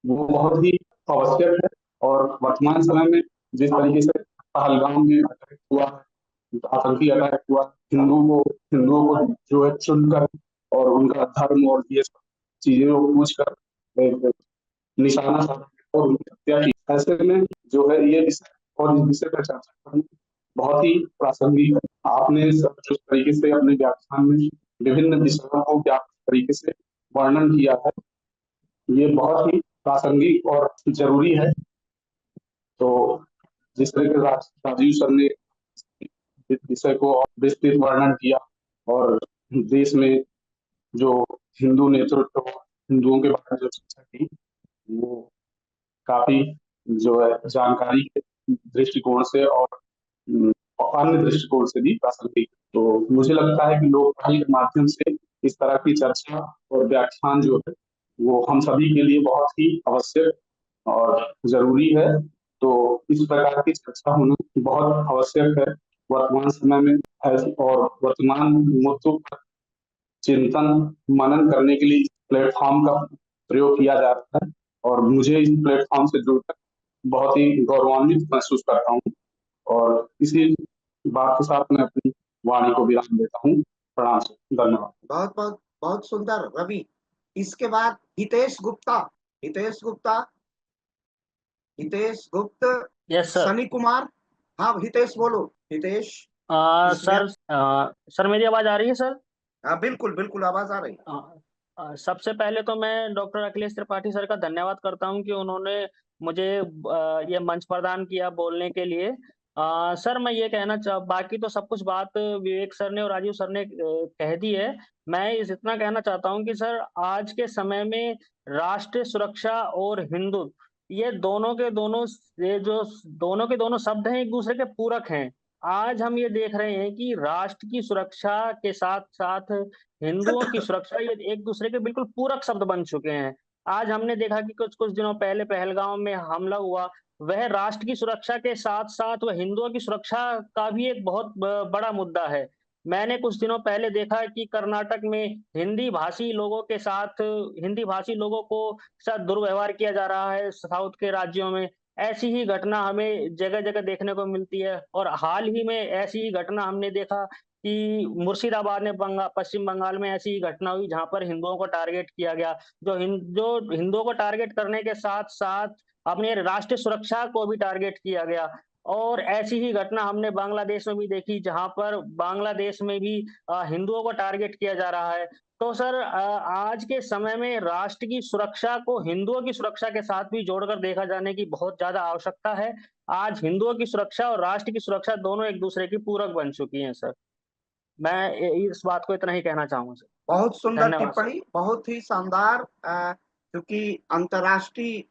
[SPEAKER 4] वो बहुत ही आवश्यक है। और वर्तमान समय में जिस तरीके से पहलगाम में अटैक हुआ, आतंकी अटैक हुआ, हिंदुओं को जो है चुनकर और उनका धर्म और ये सब चीजें को पूछकर निशाना साधा और उनकी हत्या की। ऐसे में जो है ये विषय और इस विषय पर चर्चा करना बहुत ही प्रासंगिक है। आपने सब जिस तरीके से अपने व्याख्यान में विभिन्न विषयों को व्यापक तरीके से वर्णन किया है ये बहुत ही प्रासंगिक और जरूरी है। तो जिस तरीके से राजीव सर ने इस विषय को विस्तृत वर्णन किया और देश में जो हिंदू नेतृत्व हिंदुओं के बारे में जो चर्चा की वो काफी जो है जानकारी के दृष्टिकोण से और अन्य दृष्टिकोण से भी प्रासंगिक। तो मुझे लगता है कि लोकवाणी के माध्यम से इस तरह की चर्चा और व्याख्यान जो है वो हम सभी के लिए बहुत ही आवश्यक और जरूरी है। तो इस प्रकार की चर्चा होना बहुत आवश्यक है वर्तमान समय में और वर्तमान मुद्दों पर चिंतन मनन करने के लिए इस प्लेटफॉर्म का प्रयोग किया जा रहा है। और मुझे इस प्लेटफॉर्म से जुड़कर बहुत ही गौरवान्वित महसूस करता हूँ और इसी बात के साथ मैं अपनी वाणी को विराम देता हूँ। प्रणाम, धन्यवाद।
[SPEAKER 1] बहुत बहुत बहुत सुंदर रवि। इसके बाद हितेश गुप्ता। हितेश गुप्ता, हितेश गुप्त,
[SPEAKER 5] यस सर।
[SPEAKER 1] शनि कुमार। हाँ हितेश बोलो। हितेश
[SPEAKER 5] सर सर मेरी आवाज आ रही है सर?
[SPEAKER 1] हाँ बिल्कुल बिल्कुल आवाज आ रही।
[SPEAKER 5] सबसे पहले तो मैं डॉक्टर अखिलेश त्रिपाठी सर का धन्यवाद करता हूं कि उन्होंने मुझे ये मंच प्रदान किया बोलने के लिए। सर मैं ये कहना बाकी तो सब कुछ बात विवेक सर ने और राजीव सर ने कह दी है। मैं इतना कहना चाहता हूं कि सर आज के समय में राष्ट्रीय सुरक्षा और हिंदू ये दोनों के दोनों शब्द हैं, एक दूसरे के पूरक हैं। आज हम ये देख रहे हैं कि राष्ट्र की सुरक्षा के साथ साथ हिंदुओं की सुरक्षा ये एक दूसरे के बिल्कुल पूरक शब्द बन चुके हैं। आज हमने देखा कि कुछ कुछ दिनों पहले पहलगाम में हमला हुआ, वह राष्ट्र की सुरक्षा के साथ साथ वह हिंदुओं की सुरक्षा का भी एक बहुत बड़ा मुद्दा है। मैंने कुछ दिनों पहले देखा कि कर्नाटक में हिंदी भाषी लोगों को साथ दुर्व्यवहार किया जा रहा है। साउथ के राज्यों में ऐसी ही घटना हमें जगह जगह देखने को मिलती है। और हाल ही में ऐसी ही घटना हमने देखा कि मुर्शिदाबाद में पश्चिम बंगाल में ऐसी ही घटना हुई जहां पर हिंदुओं को टारगेट किया गया। जो हिंदुओं को टारगेट करने के साथ साथ अपने राष्ट्रीय सुरक्षा को भी टारगेट किया गया। और ऐसी ही घटना हमने बांग्लादेश में भी देखी जहां पर बांग्लादेश में भी हिंदुओं को टारगेट किया जा रहा है। तो सर आज के समय में राष्ट्र की सुरक्षा को हिंदुओं की सुरक्षा के साथ भी जोड़कर देखा जाने की बहुत ज्यादा आवश्यकता है। आज हिंदुओं की सुरक्षा और राष्ट्र की सुरक्षा दोनों एक दूसरे की पूरक बन चुकी हैं सर। मैं इस बात को इतना ही कहना चाहूंगा सर।
[SPEAKER 1] बहुत सुंदर
[SPEAKER 5] धन्यवाद सर।
[SPEAKER 1] टिप्पणी, बहुत ही शानदार। क्योंकि अंतर्राष्ट्रीय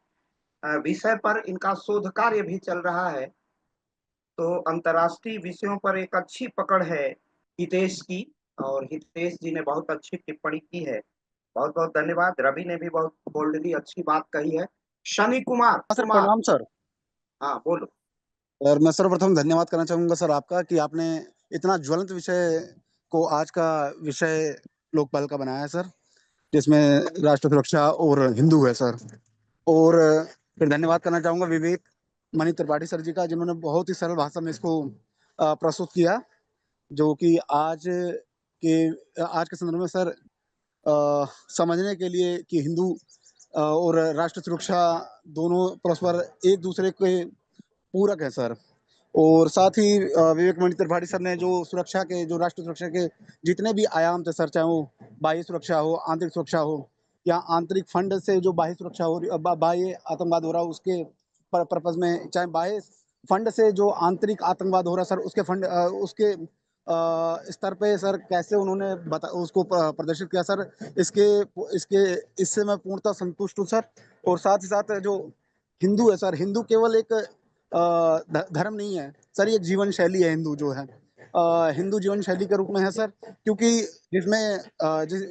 [SPEAKER 1] विषय पर इनका शोध कार्य भी चल रहा है, तो अंतर्राष्ट्रीय विषयों पर एक अच्छी पकड़ है हितेश की, और हितेश जी ने बहुत अच्छी टिप्पणी की है। बहुत बहुत धन्यवाद। रवि ने भी बहुत बोल्डली अच्छी बात कही है। शनि कुमार।
[SPEAKER 6] सर प्रणाम सर।
[SPEAKER 1] हाँ बोलो।
[SPEAKER 6] और मैं सर्वप्रथम धन्यवाद करना चाहूंगा सर आपका कि आपने इतना ज्वलंत विषय को आज का विषय लोकपाल का बनाया है सर, जिसमें राष्ट्र सुरक्षा और हिंदू है सर। और फिर धन्यवाद करना चाहूंगा विवेक मणि त्रिपाठी सर जी का, जिन्होंने बहुत ही सरल भाषा में इसको प्रस्तुत किया। जो कि आज के संदर्भ में सर समझने के लिए कि हिंदू और राष्ट्र सुरक्षा दोनों परस्पर एक दूसरे के पूरक है सर। और साथ ही विवेक मणि त्रिपाठी सर ने जो राष्ट्र सुरक्षा के जितने भी आयाम थे सर, चाहे वो बाह्य सुरक्षा हो, आंतरिक सुरक्षा हो, या आंतरिक फंड से जो बाह्य सुरक्षा हो रही, बाह्य आतंकवाद हो रहा है उसके पर्पज में, चाहे बाह्य फंड से जो आंतरिक आतंकवाद हो रहा है सर, उसके स्तर पे सर कैसे उन्होंने उसको प्रदर्शित किया सर, इससे मैं पूर्णतः संतुष्ट हूँ सर। और साथ ही साथ जो हिंदू है सर, हिंदू केवल एक धर्म नहीं है सर, ये एक जीवन शैली है। हिंदू जो है हिंदू जीवन शैली के रूप में है सर, क्योंकि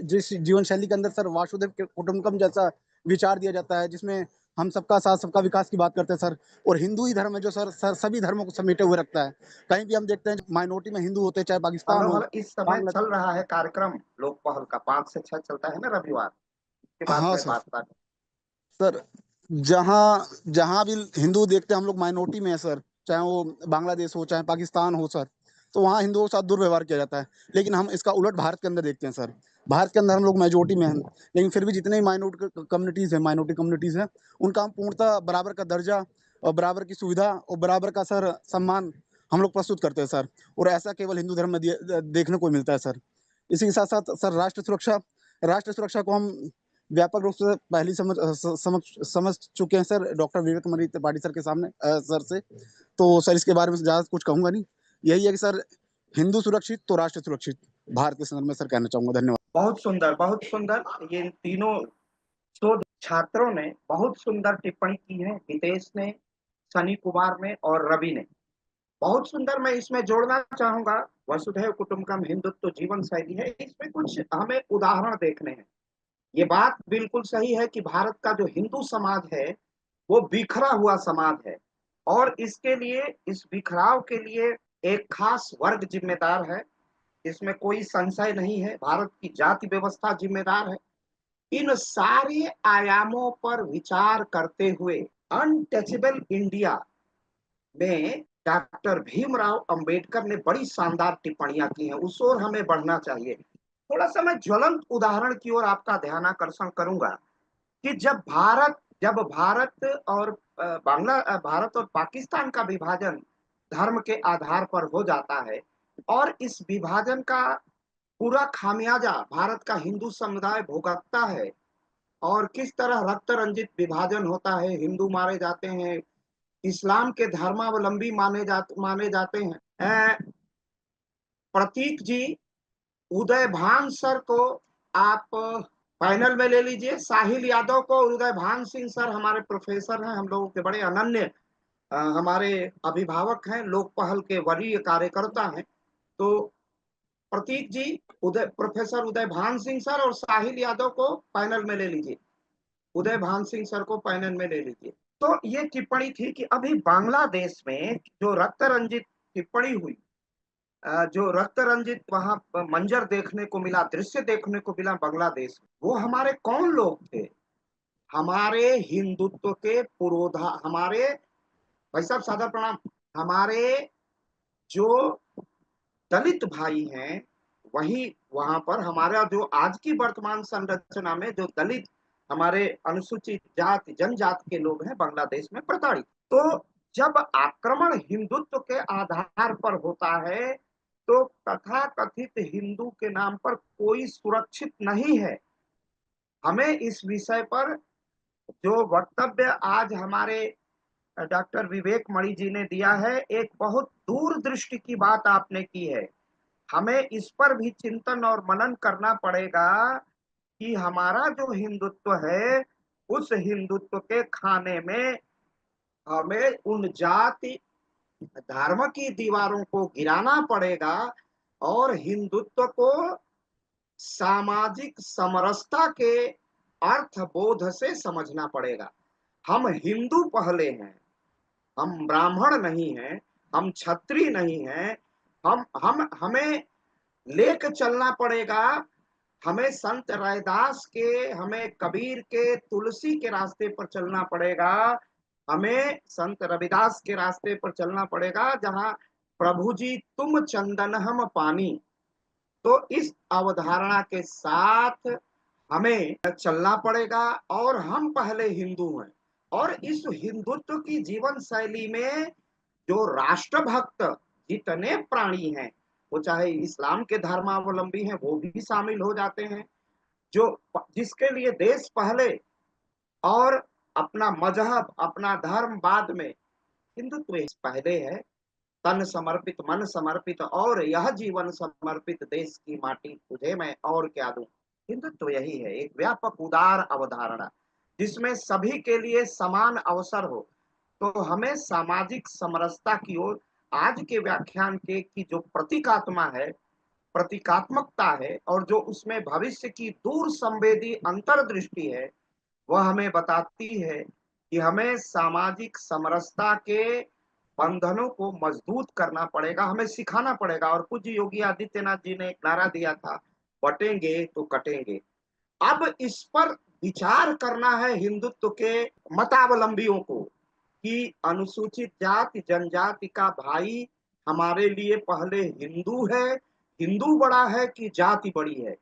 [SPEAKER 6] जिस जीवन शैली के अंदर सर वासुदेव कुटुंबकम जैसा विचार दिया जाता है, जिसमें हम सबका साथ सबका विकास की बात करते हैं सर। और हिंदू ही धर्म है जो सर सभी धर्मों को समेटे हुए रखता है। कहीं भी हम देखते हैं माइनॉरिटी में हिंदू होते हैं, चाहे पाकिस्तान हो,
[SPEAKER 1] हेलो, इस समय
[SPEAKER 6] बांग्लादेश।
[SPEAKER 1] चल रहा है कार्यक्रम लोक पहल का, 5 से 6 चलता है ना रविवार के बाद
[SPEAKER 6] हाँ
[SPEAKER 1] में
[SPEAKER 6] सर।
[SPEAKER 1] बात।
[SPEAKER 6] सर जहाँ जहाँ भी हिंदू देखते हैं हम लोग माइनॉरिटी में है सर, चाहे वो बांग्लादेश हो चाहे पाकिस्तान हो सर, तो वहाँ हिंदुओं के साथ दुर्व्यवहार किया जाता है। लेकिन हम इसका उलट भारत के अंदर देखते हैं सर। भारत के अंदर हम लोग मेजोरिटी में हैं, लेकिन फिर भी जितने भी माइनॉरिटी कम्युनिटीज हैं, उनका हम पूर्णतः बराबर का दर्जा और बराबर की सुविधा और बराबर का सर सम्मान हम लोग प्रस्तुत करते हैं सर। और ऐसा केवल हिंदू धर्म में देखने को मिलता है सर। इसी के साथ साथ सर राष्ट्र सुरक्षा को हम व्यापक रूप से पहली समझ चुके हैं सर, डॉक्टर विवेक मणि त्रिपाठी सर के सामने सर से। तो सर इसके बारे में ज्यादा कुछ कहूंगा नहीं, यही है कि सर हिंदू सुरक्षित तो राष्ट्र सुरक्षित, भारत के संदर्भ में सर कहना चाहूंगा। धन्यवाद।
[SPEAKER 1] बहुत सुंदर, बहुत सुंदर। ये तीनों शोध छात्रों ने बहुत सुंदर टिप्पणी की है, हितेश ने, सनी कुमार ने और रवि ने। बहुत सुंदर। मैं इसमें जोड़ना चाहूंगा, वसुधैव कुटुंबकम हिंदुत्व जीवन शैली है, इसमें कुछ हमें उदाहरण देखने हैं। ये बात बिल्कुल सही है कि भारत का जो हिंदू समाज है वो बिखरा हुआ समाज है, और इसके लिए, इस बिखराव के लिए एक खास वर्ग जिम्मेदार है, इसमें कोई संशय नहीं है। भारत की जाति व्यवस्था जिम्मेदार है। इन सारे आयामों पर विचार करते हुए अनटचेबल इंडिया में डॉक्टर भीमराव अंबेडकर ने बड़ी शानदार टिप्पणियां की हैं, उस ओर हमें बढ़ना चाहिए। थोड़ा सा मैं ज्वलंत उदाहरण की ओर आपका ध्यानाकर्षण करूंगा कि जब भारत और भारत और पाकिस्तान का विभाजन धर्म के आधार पर हो जाता है, और इस विभाजन का पूरा खामियाजा भारत का हिंदू समुदाय भुगतता है, और किस तरह रक्त रंजित विभाजन होता है, हिंदू मारे जाते हैं, इस्लाम के धर्मावलंबी माने जाते हैं। प्रतीक जी, उदय भान सर को आप पैनल में ले लीजिए, साहिल यादव को, उदय भान सिंह सर हमारे प्रोफेसर हैं, हम लोगों के बड़े अनन्य हमारे अभिभावक हैं, लोक पहल के वरीय कार्यकर्ता हैं। तो प्रतीक जी, प्रोफेसर उदय भान सिंह सर और साहिल यादव को पैनल में ले लीजिए, उदय भान सिंह सर को पैनल में ले लीजिए। तो ये टिप्पणी थी कि अभी बांग्लादेश में जो रक्त रंजित टिप्पणी हुई, जो रक्त रंजित वहां मंजर देखने को मिला, दृश्य देखने को मिला बांग्लादेश, वो हमारे कौन लोग थे? हमारे हिंदुत्व के पुरोधा, हमारे भाई साहब सादर प्रणाम, हमारे जो दलित भाई हैं, वही वहां पर हमारा जो आज की वर्तमान संरचना में जो दलित हमारे अनुसूचित जाति जनजाति के लोग हैं बांग्लादेश में प्रताड़ित। तो जब आक्रमण हिंदुत्व के आधार पर होता है, तो तथाकथित हिंदू के नाम पर कोई सुरक्षित नहीं है। हमें इस विषय पर जो वक्तव्य आज हमारे डॉक्टर विवेक मणि जी ने दिया है, एक बहुत दूरदृष्टि की बात आपने की है। हमें इस पर भी चिंतन और मनन करना पड़ेगा कि हमारा जो हिंदुत्व है, उस हिंदुत्व के खाने में हमें उन जाति धर्म की दीवारों को गिराना पड़ेगा, और हिंदुत्व को सामाजिक समरसता के अर्थबोध से समझना पड़ेगा। हम हिंदू पहले हैं, हम ब्राह्मण नहीं हैं, हम क्षत्रिय नहीं हैं। हमें लेके चलना पड़ेगा, हमें संत रैदास के, हमें कबीर के, तुलसी के रास्ते पर चलना पड़ेगा, हमें संत रविदास के रास्ते पर चलना पड़ेगा, जहां प्रभु जी तुम चंदन हम पानी। तो इस अवधारणा के साथ हमें चलना पड़ेगा और हम पहले हिंदू हैं, और इस हिंदुत्व की जीवन शैली में जो राष्ट्रभक्त जितने प्राणी हैं, वो चाहे इस्लाम के धर्मावलंबी हैं वो भी शामिल हो जाते हैं, जो जिसके लिए देश पहले और अपना मजहब अपना धर्म बाद में, हिंदुत्व पहले है। तन समर्पित मन समर्पित और यह जीवन समर्पित देश की माटी तुझे मैं और क्या दूं। हिंदुत्व यही है, एक व्यापक उदार अवधारणा जिसमें सभी के लिए समान अवसर हो। तो हमें सामाजिक समरसता की ओर आज के व्याख्यान के की जो प्रतीकात्मा है, प्रतीकात्मकता है, और जो उसमें भविष्य की दूर संवेदी अंतर्दृष्टि है, वह हमें बताती है कि हमें सामाजिक समरसता के बंधनों को मजबूत करना पड़ेगा, हमें सिखाना पड़ेगा। और पूज्य योगी आदित्यनाथ जी ने एक नारा दिया था, बटेंगे तो कटेंगे। अब इस पर विचार करना है हिंदुत्व के मतावलंबियों को कि अनुसूचित जाति जनजाति का भाई हमारे लिए पहले हिंदू है, हिंदू बड़ा है कि जाति बड़ी है।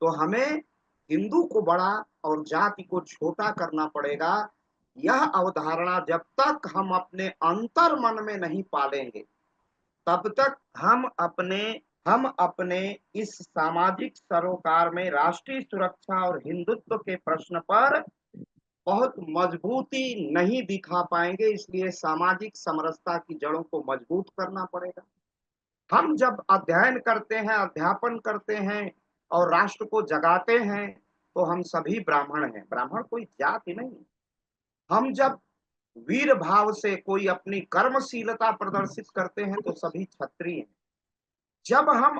[SPEAKER 1] तो हमें हिंदू को बड़ा और जाति को छोटा करना पड़ेगा। यह अवधारणा जब तक हम अपने अंतर मन में नहीं पालेंगे, तब तक हम अपने इस सामाजिक सरोकार में राष्ट्रीय सुरक्षा और हिंदुत्व के प्रश्न पर बहुत मजबूती नहीं दिखा पाएंगे। इसलिए सामाजिक समरसता की जड़ों को मजबूत करना पड़ेगा। हम जब अध्ययन करते हैं, अध्यापन करते हैं और राष्ट्र को जगाते हैं, तो हम सभी ब्राह्मण हैं। ब्राह्मण कोई जाति नहीं। हम जब वीर भाव से कोई अपनी कर्मशीलता प्रदर्शित करते हैं तो सभी क्षत्रिय हैं। जब हम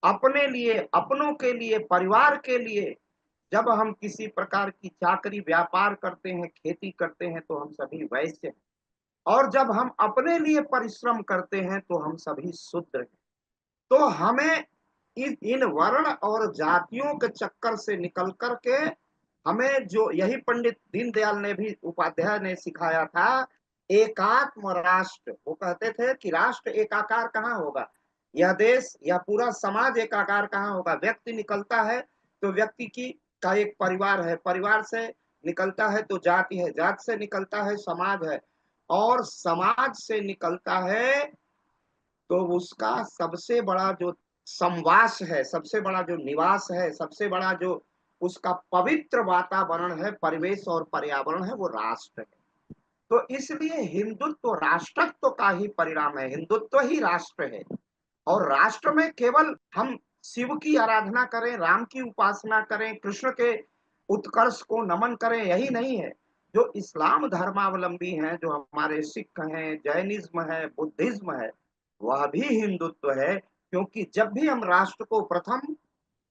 [SPEAKER 1] अपने लिए, अपनों के लिए, परिवार के लिए जब हम किसी प्रकार की चाकरी व्यापार करते हैं, खेती करते हैं, तो हम सभी वैश्य हैं। और जब हम अपने लिए परिश्रम करते हैं तो हम सभी शूद्र हैं। तो हमें इन वर्ण और जातियों के चक्कर से निकल करके हमें जो यही पंडित दीनदयाल ने भी उपाध्याय ने सिखाया था, एकात्म राष्ट्र। वो कहते थे कि राष्ट्र एकाकार कहाँ होगा, यह देश या पूरा समाज एकाकार कहाँ होगा। व्यक्ति निकलता है तो व्यक्ति की का एक परिवार है, परिवार से निकलता है तो जाति है, जाति से निकलता है समाज है, और समाज से निकलता है तो उसका सबसे बड़ा जो संवास है, सबसे बड़ा जो निवास है, सबसे बड़ा जो उसका पवित्र वातावरण है, परिवेश और पर्यावरण है, वो राष्ट्र है। तो इसलिए हिंदुत्व राष्ट्रत्व का ही परिणाम है, हिंदुत्व ही राष्ट्र है। और राष्ट्र में केवल हम शिव की आराधना करें, राम की उपासना करें, कृष्ण के उत्कर्ष को नमन करें, यही नहीं है। जो इस्लाम धर्मावलंबी हैं, जो हमारे सिख हैं, जैनिज्म है, बुद्धिज्म है, वह भी हिंदुत्व है। क्योंकि जब भी हम राष्ट्र को प्रथम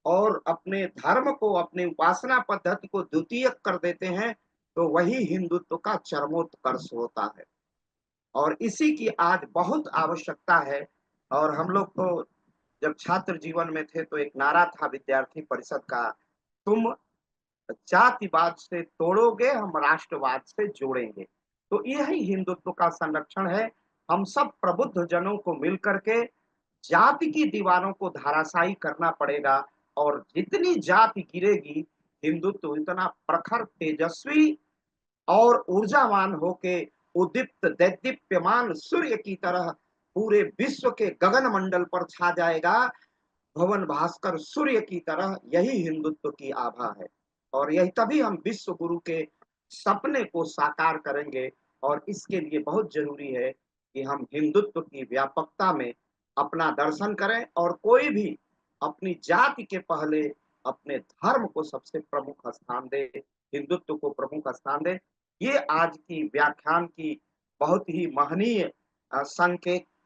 [SPEAKER 1] और अपने धर्म को, अपनी उपासना पद्धति को द्वितीय कर देते हैं, तो वही हिंदुत्व का चरमोत्कर्ष होता है। और इसी की आज बहुत आवश्यकता है। और हम लोग तो जब छात्र जीवन में थे तो एक नारा था विद्यार्थी परिषद का, तुम जातिवाद से तोड़ोगे, हम राष्ट्रवाद से जोड़ेंगे। तो यही हिंदुत्व का संरक्षण है। हम सब प्रबुद्ध जनों को मिलकर के जाति की दीवारों को धराशायी करना पड़ेगा। और जितनी जाति गिरेगी, हिंदुत्व इतना प्रखर, तेजस्वी और ऊर्जावान होके उद्दीप्त दैदीप्यमान सूर्य की तरह पूरे विश्व के गगन मंडल पर छा जाएगा, भवन भास्कर सूर्य की तरह। यही हिंदुत्व की आभा है। और यही तभी हम विश्व गुरु के सपने को साकार करेंगे। और इसके लिए बहुत जरूरी है कि हम हिंदुत्व की व्यापकता में अपना दर्शन करें, और कोई भी अपनी जाति के पहले अपने धर्म को सबसे प्रमुख स्थान दे, हिंदुत्व को प्रमुख स्थान दे। ये आज की व्याख्यान की बहुत ही महनीय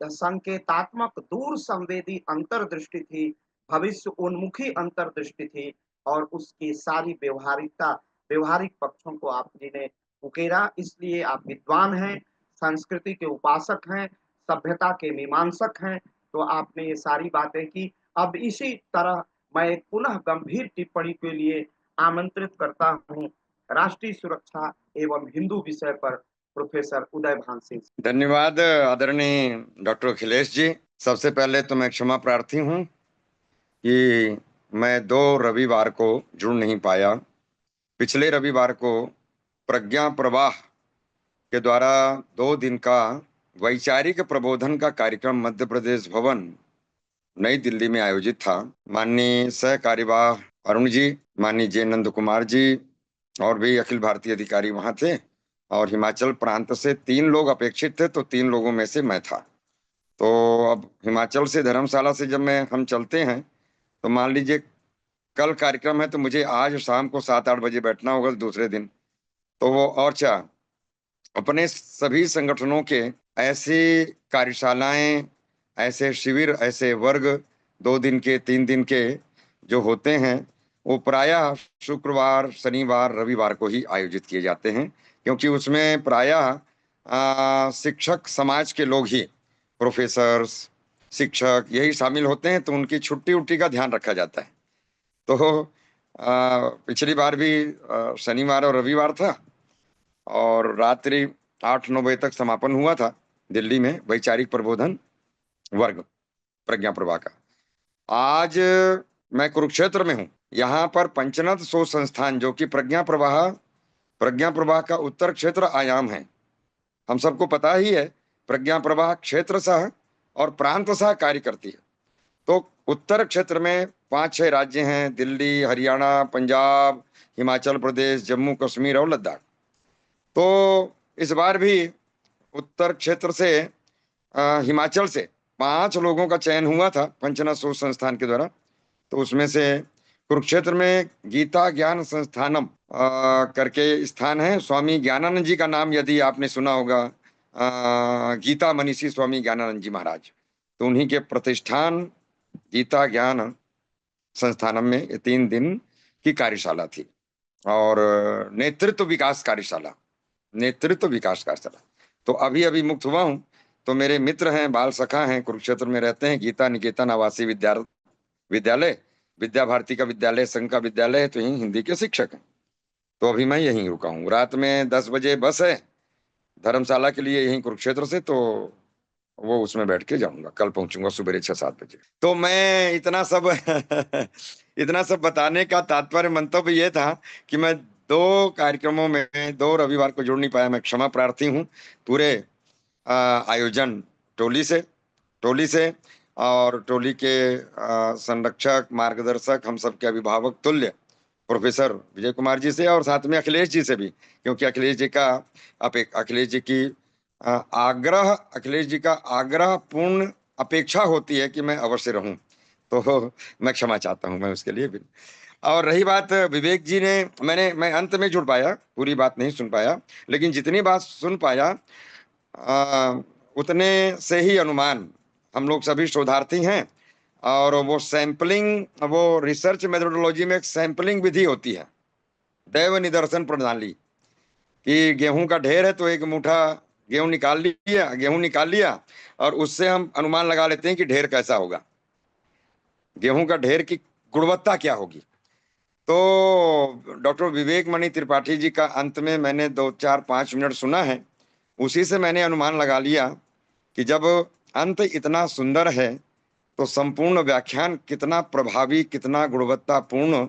[SPEAKER 1] संकेतात्मक दूर संवेदी अंतर्दृष्टि थी, भविष्य उन्मुखी अंतर्दृष्टि थी। और उसकी सारी व्यवहारिक पक्षों को आप जी ने उकेरा। इसलिए आप विद्वान हैं, संस्कृति के उपासक हैं, सभ्यता के मीमांसक हैं। तो आपने ये सारी बातें की। अब इसी तरह मैं पुनः गंभीर टिप्पणी के लिए आमंत्रित करता हूं राष्ट्रीय सुरक्षा एवं हिंदू विषय पर प्रोफेसर उदय भान सिंह।
[SPEAKER 7] धन्यवाद आदरणीय डॉक्टर अखिलेश जी। सबसे पहले तो मैं क्षमा प्रार्थी हूं कि मैं 2 रविवार को जुड़ नहीं पाया। पिछले रविवार को प्रज्ञा प्रवाह के द्वारा 2 दिन का वैचारिक प्रबोधन का कार्यक्रम मध्य प्रदेश भवन नई दिल्ली में आयोजित था। माननीय सह कार्यवाह अरुण जी, माननीय जे नंद कुमार जी और भी अखिल भारतीय अधिकारी वहां थे और हिमाचल प्रांत से 3 लोग अपेक्षित थे, तो 3 लोगों में से मैं था। तो अब हिमाचल से धर्मशाला से जब हम चलते हैं तो मान लीजिए कल कार्यक्रम है तो मुझे आज शाम को 7-8 बजे बैठना होगा दूसरे दिन। तो वो और क्या, अपने सभी संगठनों के ऐसी कार्यशालाएं, ऐसे शिविर, ऐसे वर्ग 2 दिन के 3 दिन के जो होते हैं वो प्रायः शुक्रवार, शनिवार, रविवार को ही आयोजित किए जाते हैं, क्योंकि उसमें प्रायः शिक्षक समाज के लोग ही, प्रोफेसर्स, शिक्षक यही शामिल होते हैं, तो उनकी छुट्टी उट्टी का ध्यान रखा जाता है। तो पिछली बार भी शनिवार और रविवार था और रात्रि 8-9 बजे तक समापन हुआ था दिल्ली में वैचारिक प्रबोधन वर्ग प्रज्ञा प्रवाह का। आज मैं कुरुक्षेत्र में हूं। यहाँ पर पंचनद शोध संस्थान जो कि प्रज्ञा प्रवाह का उत्तर क्षेत्र आयाम है। हम सबको पता ही है प्रज्ञा प्रवाह क्षेत्र सह और प्रांत सह कार्य करती है। तो उत्तर क्षेत्र में 5-6 राज्य हैं, दिल्ली, हरियाणा, पंजाब, हिमाचल प्रदेश, जम्मू कश्मीर और लद्दाख। तो इस बार भी उत्तर क्षेत्र से हिमाचल से 5 लोगों का चयन हुआ था पंचनद शोध संस्थान के द्वारा। तो उसमें से कुरुक्षेत्र में गीता ज्ञान संस्थानम करके स्थान है। स्वामी ज्ञानानंद जी का नाम यदि आपने सुना होगा, गीता मनीषी स्वामी ज्ञानानंद जी महाराज, तो उन्हीं के प्रतिष्ठान गीता ज्ञान संस्थानम में 3 दिन की कार्यशाला थी और नेतृत्व विकास कार्यशाला। तो अभी मुक्त हुआ हूं। तो मेरे मित्र हैं, बाल सखा हैं, कुरुक्षेत्र में रहते हैं, गीता निकेतन आवासीय विद्यालय, विद्या भारती का विद्यालय, संघ का विद्यालय है, तो यही हिंदी के शिक्षक हैं। तो अभी मैं यहीं रुका हूँ। रात में 10 बजे बस है धर्मशाला के लिए यहीं कुरुक्षेत्र से, तो वो उसमें बैठ के जाऊंगा। कल पहुंचूंगा सुबह 6-7 बजे। तो मैं इतना सब बताने का तात्पर्य मंतव्य ये था कि मैं 2 कार्यक्रमों में 2 रविवार को जुड़ नहीं पाया। मैं क्षमा प्रार्थी हूँ पूरे आयोजन टोली से और टोली के संरक्षक, मार्गदर्शक, हम सबके अभिभावक तुल्य प्रोफेसर विजय कुमार जी से और साथ में अखिलेश जी से भी, क्योंकि अखिलेश जी का आग्रह पूर्ण अपेक्षा होती है कि मैं अवश्य रहूं। तो मैं क्षमा चाहता हूं मैं उसके लिए भी। और रही बात विवेक जी ने, मैं अंत में जुड़ पाया, पूरी बात नहीं सुन पाया, लेकिन जितनी बात सुन पाया उतने से ही अनुमान, हम लोग सभी शोधार्थी हैं और वो सैंपलिंग, वो रिसर्च मेथोडोलॉजी में एक सैंपलिंग विधि होती है, दैव निदर्शन प्रणाली, कि गेहूं का ढेर है तो एक मुठा गेहूं निकाल लिया और उससे हम अनुमान लगा लेते हैं कि ढेर कैसा होगा, गेहूं का ढेर की गुणवत्ता क्या होगी। तो डॉक्टर विवेक मणि त्रिपाठी जी का अंत में मैंने 2-4-5 मिनट सुना है, उसी से मैंने अनुमान लगा लिया कि जब अंत इतना सुंदर है तो संपूर्ण व्याख्यान कितना प्रभावी, कितना गुणवत्तापूर्ण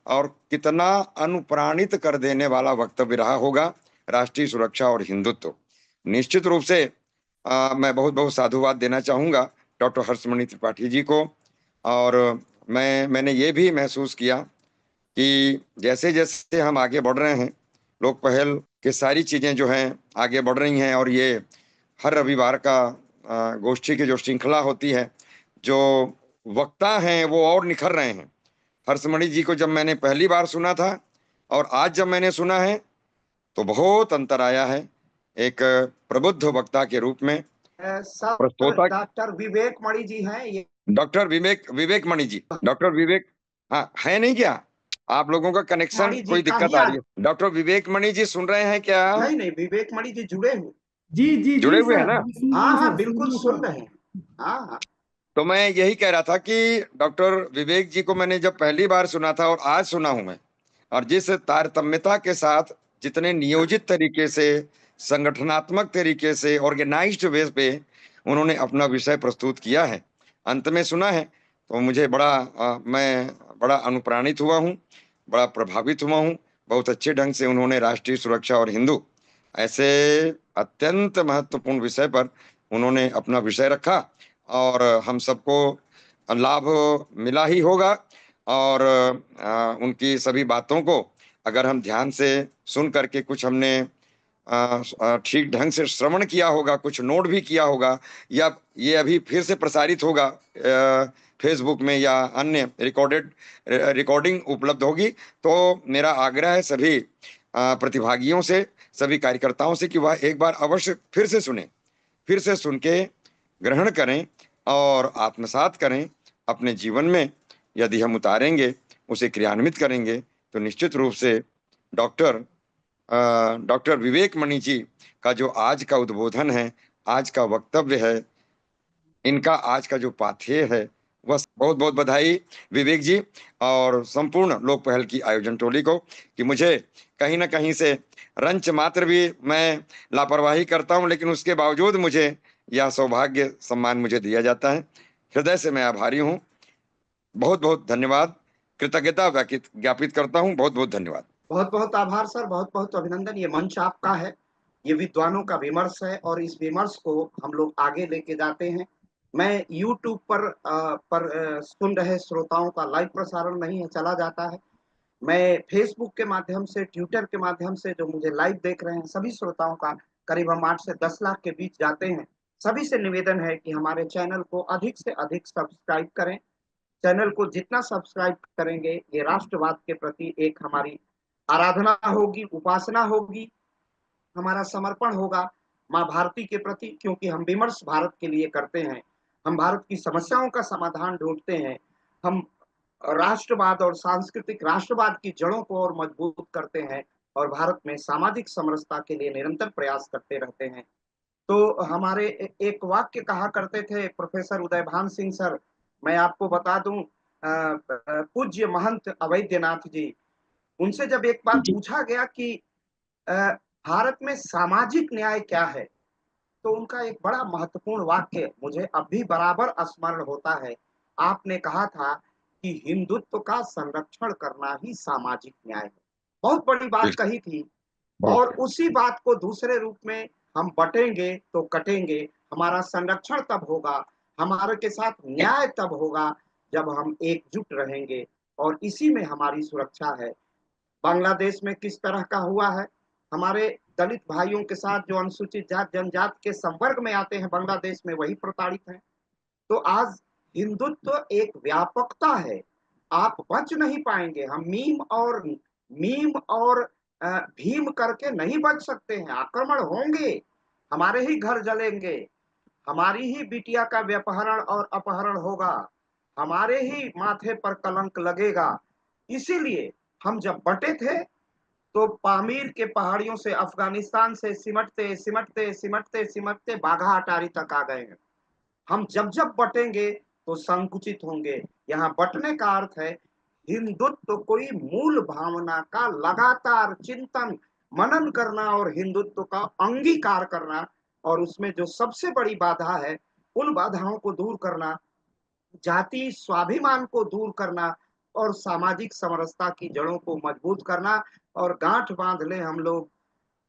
[SPEAKER 7] और कितना अनुप्राणित कर देने वाला वक्तव्य रहा होगा। राष्ट्रीय सुरक्षा और हिंदुत्व, निश्चित रूप से मैं बहुत साधुवाद देना चाहूंगा डॉक्टर हर्षमणि त्रिपाठी जी को। और मैंने ये भी महसूस किया कि जैसे जैसे हम आगे बढ़ रहे हैं, लोक पहल के सारी चीजें जो हैं आगे बढ़ रही हैं और ये हर रविवार का गोष्ठी की जो श्रृंखला होती है, जो वक्ता हैं वो और निखर रहे हैं। हर्षमणि जी को जब मैंने पहली बार सुना था और आज जब मैंने सुना है तो बहुत अंतर आया है। एक प्रबुद्ध वक्ता के रूप में
[SPEAKER 1] डॉक्टर विवेक मणि जी हैं ये,
[SPEAKER 7] डॉक्टर विवेक मणि जी, डॉक्टर विवेक, हाँ है नहीं क्या आप लोगों का कनेक्शन, कोई दिक्कत आ रही है? डॉक्टर विवेक मणि जी सुन रहे हैं क्या?
[SPEAKER 1] नहीं, विवेक मणि जी जुड़े हुए,
[SPEAKER 2] जी
[SPEAKER 7] जुड़े हुए हैं ना?
[SPEAKER 1] हाँ बिल्कुल सुन रहे हैं। हाँ।
[SPEAKER 7] तो मैं यही कह रहा था कि डॉक्टर विवेक जी को मैंने जब पहली बार सुना था और आज सुना हूं मैं, और जिस तारतम्यता के साथ, जितने नियोजित तरीके से संगठनात्मक तरीके से ऑर्गेनाइज्ड वे पे उन्होंने अपना विषय प्रस्तुत किया है। अंत में सुना है तो मुझे मैं बड़ा अनुप्राणित हुआ हूँ, बड़ा प्रभावित हुआ हूँ। बहुत अच्छे ढंग से उन्होंने राष्ट्रीय सुरक्षा और हिंदू ऐसे अत्यंत महत्वपूर्ण विषय पर उन्होंने अपना विषय रखा और हम सबको लाभ मिला ही होगा। और उनकी सभी बातों को अगर हम ध्यान से सुन करके कुछ हमने ठीक ढंग से श्रवण किया होगा, कुछ नोट भी किया होगा, या ये अभी फिर से प्रसारित होगा फेसबुक में या अन्य रिकॉर्डिंग उपलब्ध होगी, तो मेरा आग्रह है सभी प्रतिभागियों से, सभी कार्यकर्ताओं से कि वह एक बार अवश्य फिर से सुने, फिर से सुन के ग्रहण करें और आत्मसात करें अपने जीवन में। यदि हम उतारेंगे, उसे क्रियान्वित करेंगे, तो निश्चित रूप से डॉक्टर विवेक मणि जी का जो आज का उद्बोधन है, आज का वक्तव्य है, इनका आज का जो पाथेय है, वह बहुत बहुत बधाई विवेक जी और संपूर्ण लोक पहल की आयोजन टोली को कि मुझे कहीं ना कहीं से रंच मात्र भी मैं लापरवाही करता हूं, लेकिन उसके बावजूद मुझे यह सौभाग्य सम्मान मुझे दिया जाता है। हृदय से मैं आभारी हूं। बहुत बहुत धन्यवाद, कृतज्ञता ज्ञापित करता हूं। बहुत बहुत धन्यवाद।
[SPEAKER 1] बहुत बहुत आभार सर, बहुत बहुत अभिनंदन। ये मंच आपका है, ये विद्वानों का विमर्श है और इस विमर्श को हम लोग आगे लेके जाते हैं। मैं YouTube पर सुन रहे श्रोताओं का लाइव प्रसारण नहीं है, चला जाता है। मैं फेसबुक के माध्यम से, ट्विटर के माध्यम से जो मुझे लाइव देख रहे हैं, सभी श्रोताओं का करीब हम 8 से 10 लाख के बीच जाते हैं। सभी से निवेदन है कि हमारे चैनल को अधिक से अधिक सब्सक्राइब करें। चैनल को जितना सब्सक्राइब करेंगे, ये राष्ट्रवाद के प्रति एक हमारी आराधना होगी, उपासना होगी, हमारा समर्पण होगा माँ भारती के प्रति, क्योंकि हम विमर्श भारत के लिए करते हैं। हम भारत की समस्याओं का समाधान ढूंढते हैं। हम राष्ट्रवाद और सांस्कृतिक राष्ट्रवाद की जड़ों को और मजबूत करते हैं और भारत में सामाजिक समरसता के लिए निरंतर प्रयास करते रहते हैं। तो हमारे एक वाक्य कहा करते थे प्रोफेसर उदयभान सिंह सर, मैं आपको बता दूं, पूज्य महंत अवैधनाथ जी, उनसे जब एक बार पूछा गया कि भारत में सामाजिक न्याय क्या है, तो उनका एक बड़ा महत्वपूर्ण वाक्य मुझे अब भी बराबर स्मरण होता है। आपने कहा था कि हिंदुत्व का संरक्षण करना ही सामाजिक न्याय है। बहुत बड़ी बात कही थी और उसी बात को दूसरे रूप में हम बटेंगे तो कटेंगे। हमारा संरक्षण तब होगा, हमारे के साथ न्याय तब होगा जब हम एकजुट रहेंगे और इसी में हमारी सुरक्षा है। बांग्लादेश में किस तरह का हुआ है, हमारे दलित भाइयों के साथ जो अनुसूचित जात जनजाति के संवर्ग में आते हैं बांग्लादेश में, वही प्रताड़ित हैं। तो आज हिंदुत्व एक व्यापकता है, आप बच नहीं पाएंगे। हम मीम और भीम करके नहीं बच सकते हैं। आक्रमण होंगे, हमारे ही घर जलेंगे, हमारी ही बिटिया का व्यपहरण और अपहरण होगा, हमारे ही माथे पर कलंक लगेगा। इसीलिए हम जब बटे थे तो पामीर के पहाड़ियों से, अफगानिस्तान से सिमटते सिमटते सिमटते सिमटते बाघा अटारी तक आ गए हैं। हम जब जब बटेंगे तो संकुचित होंगे। यहाँ बटने का अर्थ है हिंदुत्व कोई मूल भावना का लगातार चिंतन मनन करना और हिंदुत्व का अंगीकार करना, और उसमें जो सबसे बड़ी बाधा है उन बाधाओं को दूर करना, जाति स्वाभिमान को दूर करना और सामाजिक समरसता की जड़ों को मजबूत करना। और गांठ बांध ले हम लोग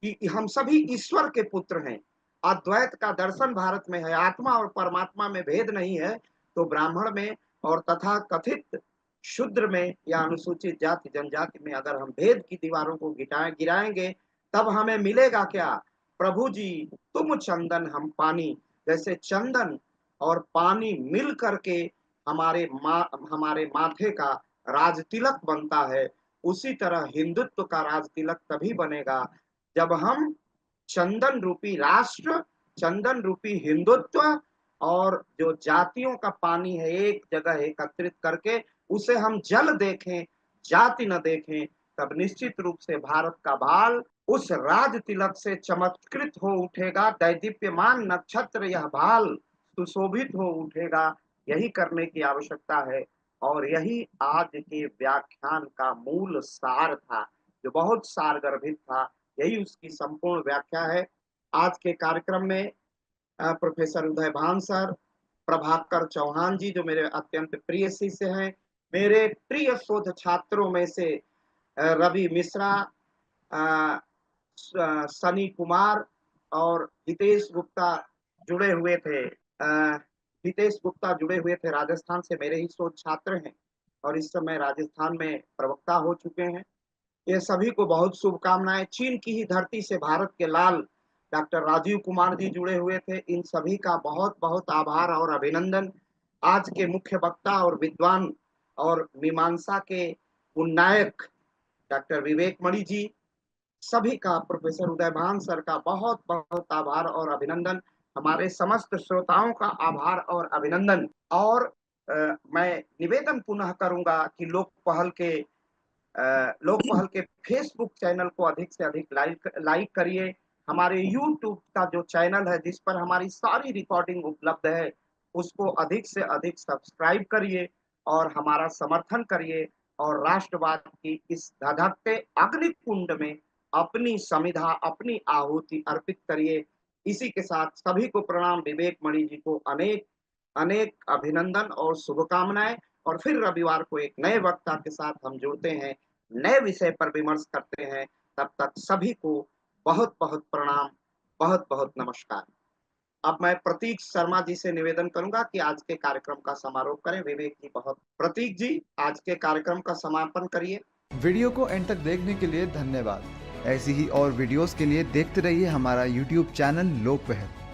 [SPEAKER 1] कि हम सभी ईश्वर के पुत्र हैं। अद्वैत का दर्शन भारत में है, आत्मा और परमात्मा में भेद नहीं है। तो ब्राह्मण में और तथा कथित शूद्र में या अनुसूचित जाति जनजाति में अगर हम भेद की दीवारों को गिराएंगे, तब हमें मिलेगा क्या? प्रभु जी तुम चंदन हम पानी। जैसे चंदन और पानी मिल करके हमारे माथे का राज तिलक बनता है, उसी तरह हिंदुत्व का राज तिलक तभी बनेगा जब हम चंदन रूपी राष्ट्र, चंदन रूपी हिंदुत्व और जो जातियों का पानी है एक जगह एकत्रित करके उसे हम जल देखें, जाति न देखें, तब निश्चित रूप से भारत का बाल उस राज तिलक से चमत्कृत हो उठेगा। दैदीप्यमान नक्षत्र यह बाल सुशोभित हो उठेगा। यही करने की आवश्यकता है और यही आज के व्याख्यान का मूल सार था, जो बहुत सारगर्भित था। यही उसकी संपूर्ण व्याख्या है। आज के कार्यक्रम में प्रोफेसर उदय भान सर, प्रभाकर चौहान जी जो मेरे अत्यंत प्रिय शिष्य हैं, मेरे प्रिय शोध छात्रों में से रवि मिश्रा, सनी कुमार और हितेश गुप्ता जुड़े हुए थे। हितेश गुप्ता जुड़े हुए थे राजस्थान से, मेरे ही शोध छात्र हैं और इस समय राजस्थान में प्रवक्ता हो चुके हैं। ये सभी को बहुत शुभकामनाएं। चीन की ही धरती से भारत के लाल डॉक्टर राजीव कुमार जी जुड़े हुए थे। इन सभी का बहुत बहुत आभार और अभिनंदन। आज के मुख्य वक्ता और विद्वान और मीमांसा के उन्नायक डॉक्टर विवेक मणि जी, सभी का, प्रोफेसर उदय भान सर का बहुत बहुत आभार और अभिनंदन। हमारे समस्त श्रोताओं का आभार और अभिनंदन। और मैं निवेदन पुनः करूंगा कि लोकपहल के फेसबुक चैनल को अधिक से अधिक लाइक करिए। हमारे यूट्यूब का जो चैनल है जिस पर हमारी सारी रिकॉर्डिंग उपलब्ध है उसको अधिक से अधिक सब्सक्राइब करिए और हमारा समर्थन करिए और राष्ट्रवाद की इस धधकते अग्निकुंड में अपनी समिधा, अपनी आहुति अर्पित करिए। इसी के साथ सभी को प्रणाम। विवेक मणि जी को अनेक अनेक अभिनंदन और शुभकामनाएं। और फिर रविवार को एक नए वक्ता के साथ हम जुड़ते हैं, नए विषय पर विमर्श करते हैं। तब तक सभी को बहुत बहुत प्रणाम, बहुत बहुत नमस्कार। अब मैं प्रतीक शर्मा जी से निवेदन करूंगा कि आज के कार्यक्रम का समारोह करें। विवेक जी, बहुत प्रतीक जी आज के कार्यक्रम का समापन करिए।
[SPEAKER 8] वीडियो को एंड तक देखने के लिए धन्यवाद। ऐसी ही और वीडियोस के लिए देखते रहिए हमारा YouTube चैनल लोकपहल।